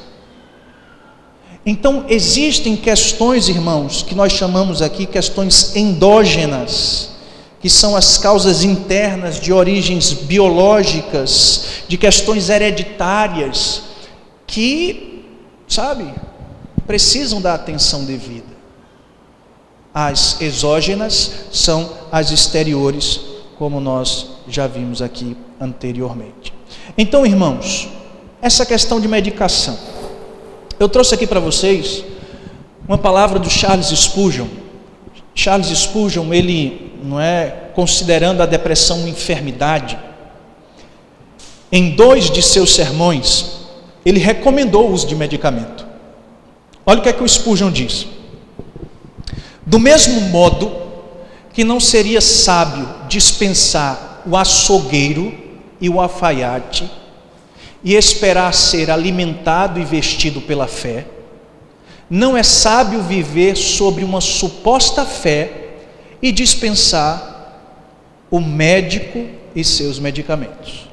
Então existem questões, irmãos, que nós chamamos aqui questões endógenas, que são as causas internas de origens biológicas, de questões hereditárias, que, precisam da atenção devida. As exógenas são as exteriores, como nós já vimos aqui anteriormente. Então, irmãos, essa questão de medicação, eu trouxe aqui para vocês uma palavra do Charles Spurgeon. Charles Spurgeon, ele considerando a depressão uma enfermidade, em 2 de seus sermões, ele recomendou o uso de medicamento. Olha o que é que o Spurgeon diz: do mesmo modo que não seria sábio dispensar o açougueiro e o alfaiate e esperar ser alimentado e vestido pela fé, não é sábio viver sobre uma suposta fé e dispensar o médico e seus medicamentos.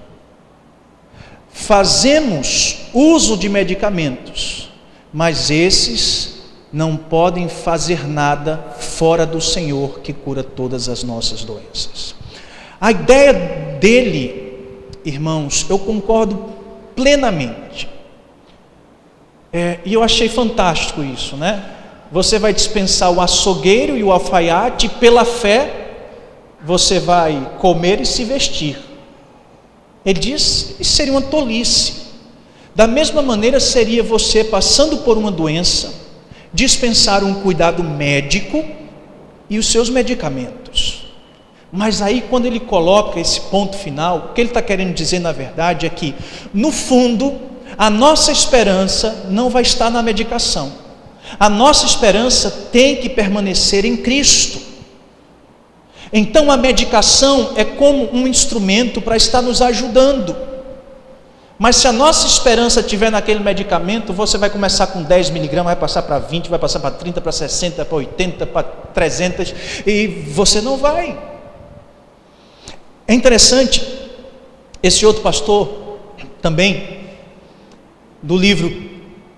Fazemos uso de medicamentos, mas esses não podem fazer nada fora do Senhor que cura todas as nossas doenças. A ideia dele, irmãos, eu concordo plenamente. E eu achei fantástico isso, Você vai dispensar o açougueiro e o alfaiate, e pela fé você vai comer e se vestir. Ele diz, isso seria uma tolice. Da mesma maneira seria você, passando por uma doença, dispensar um cuidado médico e os seus medicamentos. Mas aí, quando ele coloca esse ponto final, o que ele está querendo dizer na verdade é que, no fundo, a nossa esperança não vai estar na medicação. A nossa esperança tem que permanecer em Cristo. Então a medicação é como um instrumento para estar nos ajudando. Mas se a nossa esperança estiver naquele medicamento, você vai começar com 10 miligramas, vai passar para 20, vai passar para 30, para 60, para 80, para 300, e você não vai. É interessante, esse outro pastor também, do livro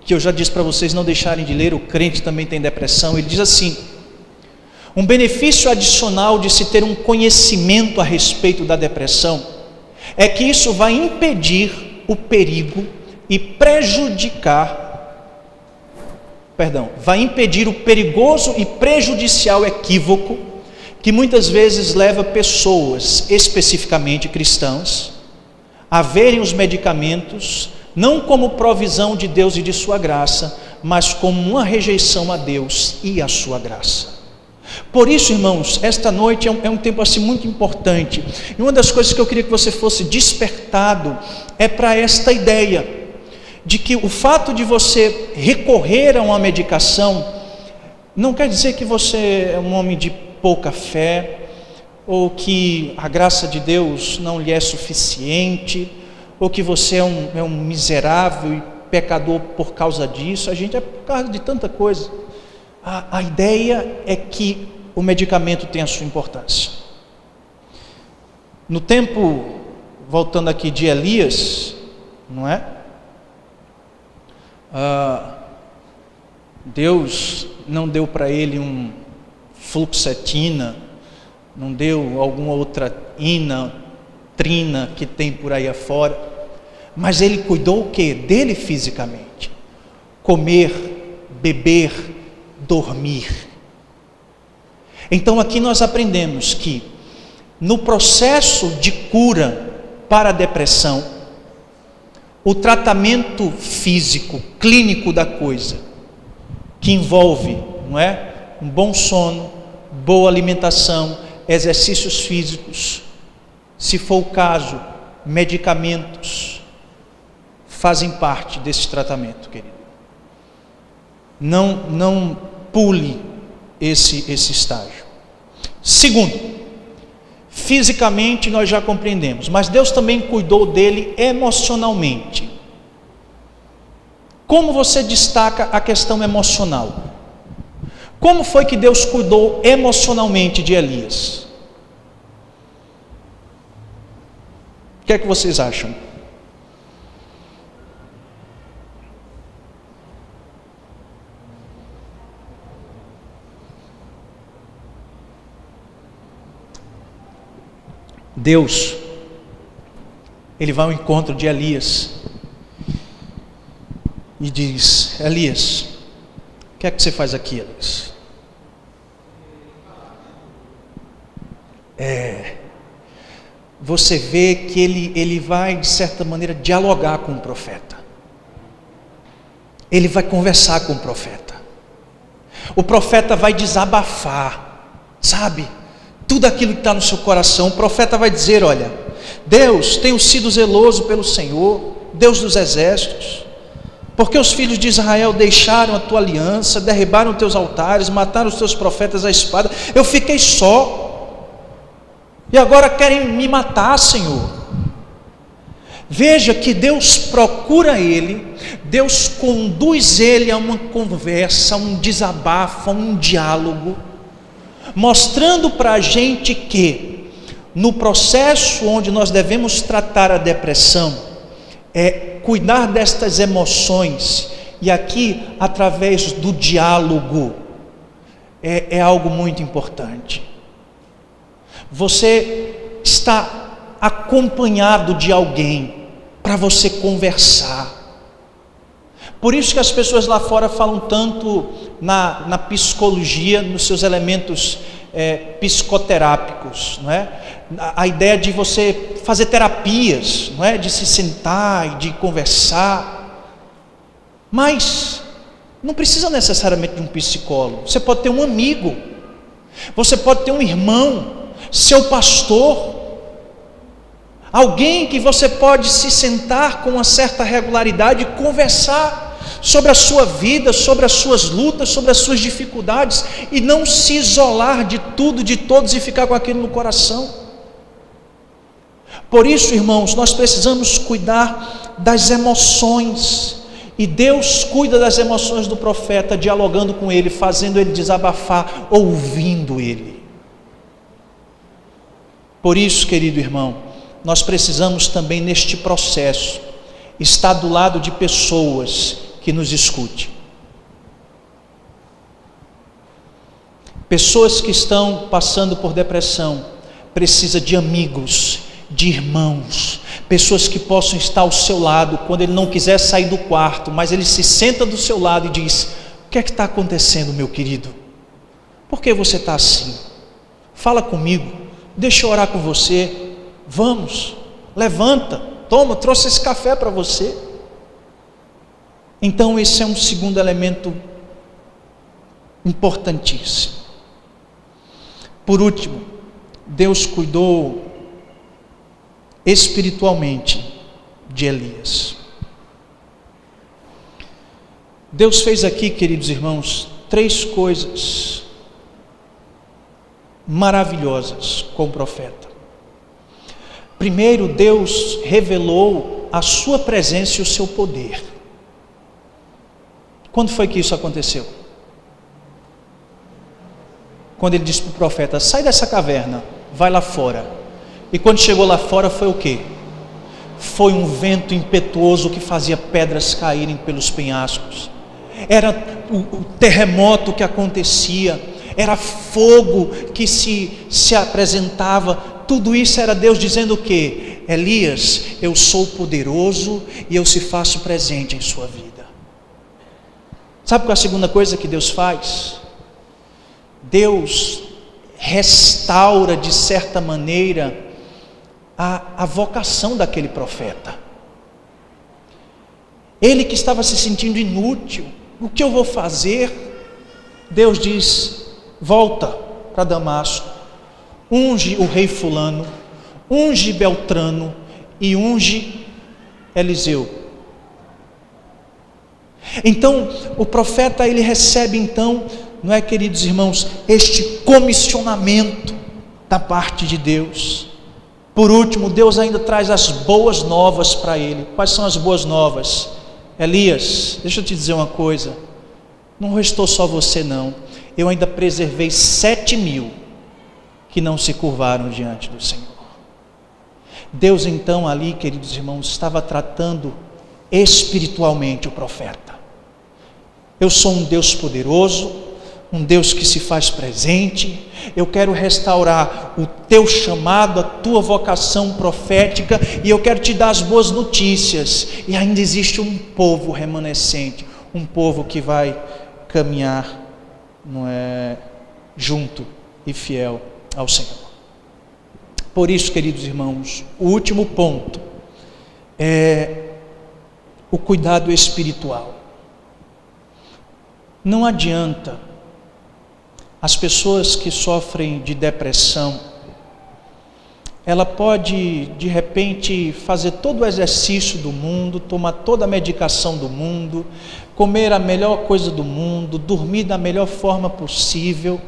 que eu já disse para vocês não deixarem de ler, O Crente Também Tem Depressão, ele diz assim: Um benefício adicional de se ter um conhecimento a respeito da depressão é que isso vai impedir o perigo e vai impedir o perigoso e prejudicial equívoco que muitas vezes leva pessoas, especificamente cristãs, a verem os medicamentos não como provisão de Deus e de sua graça, mas como uma rejeição a Deus e a sua graça. Por isso, irmãos, esta noite é um tempo assim muito importante, e uma das coisas que eu queria que você fosse despertado é para esta ideia de que o fato de você recorrer a uma medicação não quer dizer que você é um homem de pouca fé, ou que a graça de Deus não lhe é suficiente, ou que você é um miserável e pecador por causa disso. A gente é por causa de tanta coisa. A ideia é que o medicamento tem a sua importância. No tempo, voltando aqui, de Elias, não é? Deus não deu para ele um fluoxetina, não deu alguma outra trina que tem por aí afora, mas ele cuidou o quê? Dele fisicamente. Comer, beber, dormir. Então aqui nós aprendemos que no processo de cura para a depressão, o tratamento físico, clínico da coisa, que envolve, não é? Um bom sono, boa alimentação, exercícios físicos, se for o caso, medicamentos, fazem parte desse tratamento, querido. Não pule esse estágio. Segundo, fisicamente nós já compreendemos, mas Deus também cuidou dele emocionalmente. Como você destaca a questão emocional? Como foi que Deus cuidou emocionalmente de Elias? O que é que vocês acham? Deus, ele vai ao encontro de Elias e diz: Elias, o que é que você faz aqui, Elias? Você vê que ele vai, de certa maneira, dialogar com o profeta. Ele vai conversar com o profeta. O profeta vai desabafar, sabe? Tudo aquilo que está no seu coração. O profeta vai dizer: olha, Deus, tenho sido zeloso pelo Senhor, Deus dos exércitos, porque os filhos de Israel deixaram a tua aliança, derribaram os teus altares, mataram os teus profetas à espada. Eu fiquei só, e agora querem me matar, Senhor. Veja que Deus procura ele, Deus conduz ele a uma conversa, a um desabafo, a um diálogo, mostrando para a gente que no processo onde nós devemos tratar a depressão, cuidar destas emoções, e aqui através do diálogo, é algo muito importante. Você está acompanhado de alguém para você conversar. Por isso que as pessoas lá fora falam tanto na psicologia, nos seus elementos psicoterápicos, não é? A ideia de você fazer terapias, não é? De se sentar e de conversar. Mas não precisa necessariamente de um psicólogo. Você pode ter um amigo, você pode ter um irmão, seu pastor, alguém que você pode se sentar com uma certa regularidade e conversar sobre a sua vida, sobre as suas lutas, sobre as suas dificuldades, e não se isolar de tudo, de todos, e ficar com aquilo no coração. Por isso, irmãos, nós precisamos cuidar das emoções, e Deus cuida das emoções do profeta, dialogando com ele, fazendo ele desabafar, ouvindo ele. Por isso, querido irmão, nós precisamos também neste processo estar do lado de pessoas que nos escutem. Pessoas que estão passando por depressão precisam de amigos, de irmãos, pessoas que possam estar ao seu lado quando ele não quiser sair do quarto, mas ele se senta do seu lado e diz: o que é que está acontecendo, meu querido? Por que você está assim? Fala comigo, deixa eu orar com você. Vamos, levanta, toma, trouxe esse café para você. Então esse é um segundo elemento importantíssimo. Por último, Deus cuidou espiritualmente de Elias. Deus fez aqui, queridos irmãos, 3 coisas maravilhosas com o profeta. Primeiro, Deus revelou a sua presença e o seu poder. Quando foi que isso aconteceu? Quando ele disse para o profeta: sai dessa caverna, vai lá fora. E quando chegou lá fora, foi o quê? Foi um vento impetuoso que fazia pedras caírem pelos penhascos. Era o terremoto que acontecia, era fogo que se apresentava. Tudo isso era Deus dizendo o quê? Elias, eu sou poderoso e eu se faço presente em sua vida. Sabe qual é a segunda coisa que Deus faz? Deus restaura de certa maneira a vocação daquele profeta. Ele que estava se sentindo inútil, o que eu vou fazer? Deus diz: volta para Damasco, unge o rei fulano, unge Beltrano e unge Eliseu. Então o profeta, ele recebe então, não é, queridos irmãos, este comissionamento da parte de Deus. Por último, Deus ainda traz as boas novas para ele. Quais são as boas novas? Elias, deixa eu te dizer uma coisa, não restou só você não, eu ainda preservei 7.000 que não se curvaram diante do Senhor. Deus então ali, queridos irmãos, estava tratando espiritualmente o profeta. Eu sou um Deus poderoso, um Deus que se faz presente. Eu quero restaurar o teu chamado, a tua vocação profética, e eu quero te dar as boas notícias. E ainda existe um povo remanescente, um povo que vai caminhar, não é, junto e fiel ao Senhor. Por isso, queridos irmãos, o último ponto é o cuidado espiritual. Não adianta as pessoas que sofrem de depressão, ela pode de repente fazer todo o exercício do mundo, tomar toda a medicação do mundo, comer a melhor coisa do mundo, dormir da melhor forma possível,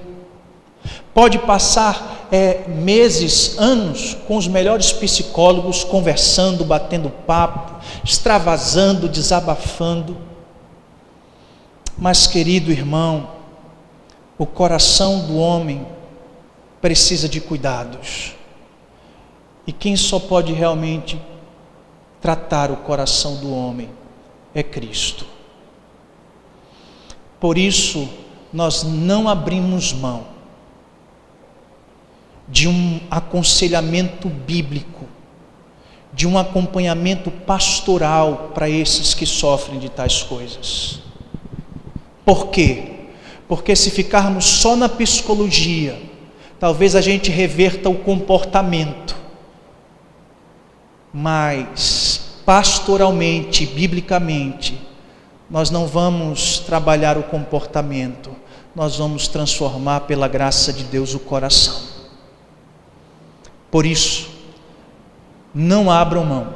pode passar meses, anos com os melhores psicólogos, conversando, batendo papo, extravasando, desabafando. Mas, querido irmão, o coração do homem precisa de cuidados. E quem só pode realmente tratar o coração do homem é Cristo. Por isso, nós não abrimos mão de um aconselhamento bíblico, de um acompanhamento pastoral para esses que sofrem de tais coisas. Por quê? Porque se ficarmos só na psicologia, talvez a gente reverta o comportamento, mas pastoralmente, biblicamente, nós não vamos trabalhar o comportamento, nós vamos transformar pela graça de Deus o coração. Por isso, não abram mão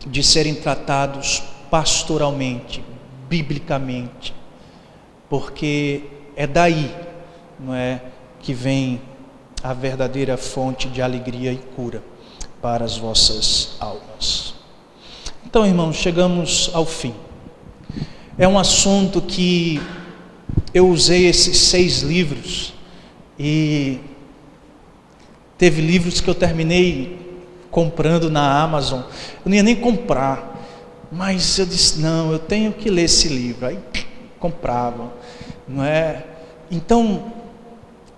de serem tratados pastoralmente, biblicamente, porque é daí, não é, que vem a verdadeira fonte de alegria e cura para as vossas almas. Então, irmãos, chegamos ao fim. É um assunto que eu usei esses 6 livros e teve livros que eu terminei comprando na Amazon. Eu não ia nem comprar, mas eu disse: não, eu tenho que ler esse livro. Aí comprava, não é? Então,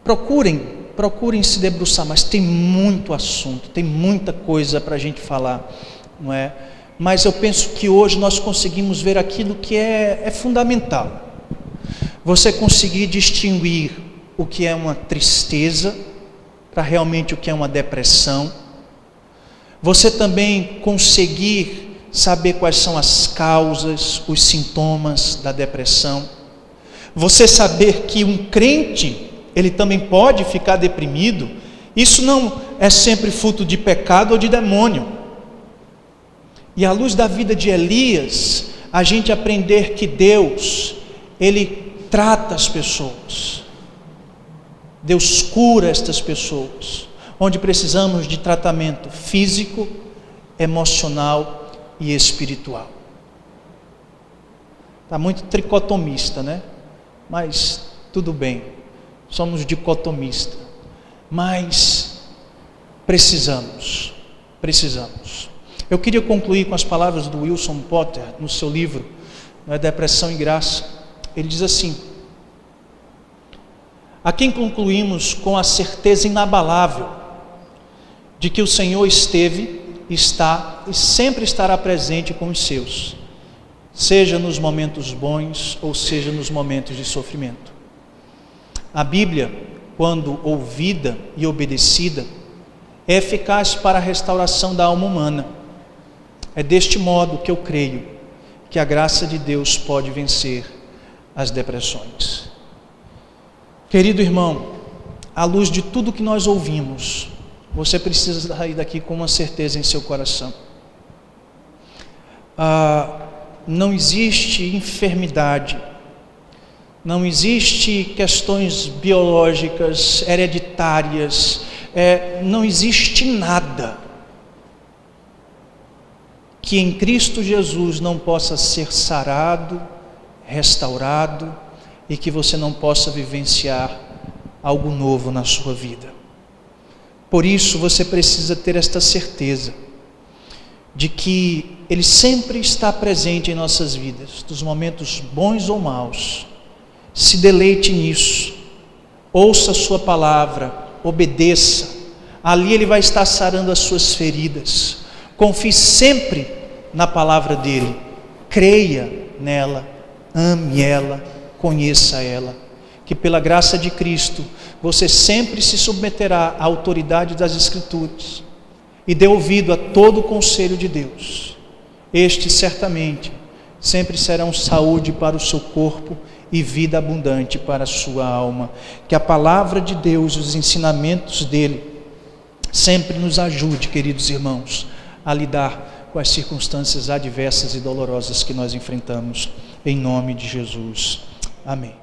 procurem se debruçar, mas tem muito assunto, tem muita coisa para a gente falar, não é? Mas eu penso que hoje nós conseguimos ver aquilo que é fundamental. Você conseguir distinguir o que é uma tristeza para realmente o que é uma depressão. Você também conseguir saber quais são as causas, os sintomas da depressão. Você saber que um crente, ele também pode ficar deprimido. Isso não é sempre fruto de pecado ou de demônio. E à luz da vida de Elias, a gente aprender que Deus, Ele trata as pessoas. Deus cura estas pessoas, onde precisamos de tratamento físico, emocional e espiritual. Está muito tricotomista, né? Mas tudo bem, somos dicotomistas. Mas precisamos. Eu queria concluir com as palavras do Wilson Potter, no seu livro, Depressão e Graça. Ele diz assim: a quem concluímos com a certeza inabalável de que o Senhor esteve, está e sempre estará presente com os seus, seja nos momentos bons ou seja nos momentos de sofrimento. A Bíblia, quando ouvida e obedecida, é eficaz para a restauração da alma humana. É deste modo que eu creio que a graça de Deus pode vencer as depressões. Querido irmão, à luz de tudo que nós ouvimos, você precisa sair daqui com uma certeza em seu coração. Não existe enfermidade, não existe questões biológicas, hereditárias, não existe nada que em Cristo Jesus não possa ser sarado, restaurado e que você não possa vivenciar algo novo na sua vida. Por isso você precisa ter esta certeza de que Ele sempre está presente em nossas vidas, dos momentos bons ou maus. Se deleite nisso, ouça a sua palavra, obedeça, ali Ele vai estar sarando as suas feridas. Confie sempre na palavra dEle, creia nela, ame ela, conheça ela, que pela graça de Cristo, você sempre se submeterá à autoridade das Escrituras, e dê ouvido a todo o conselho de Deus. Estes certamente sempre serão saúde para o seu corpo e vida abundante para a sua alma. Que a palavra de Deus, os ensinamentos dele, sempre nos ajude, queridos irmãos, a lidar com as circunstâncias adversas e dolorosas que nós enfrentamos, em nome de Jesus. Amém.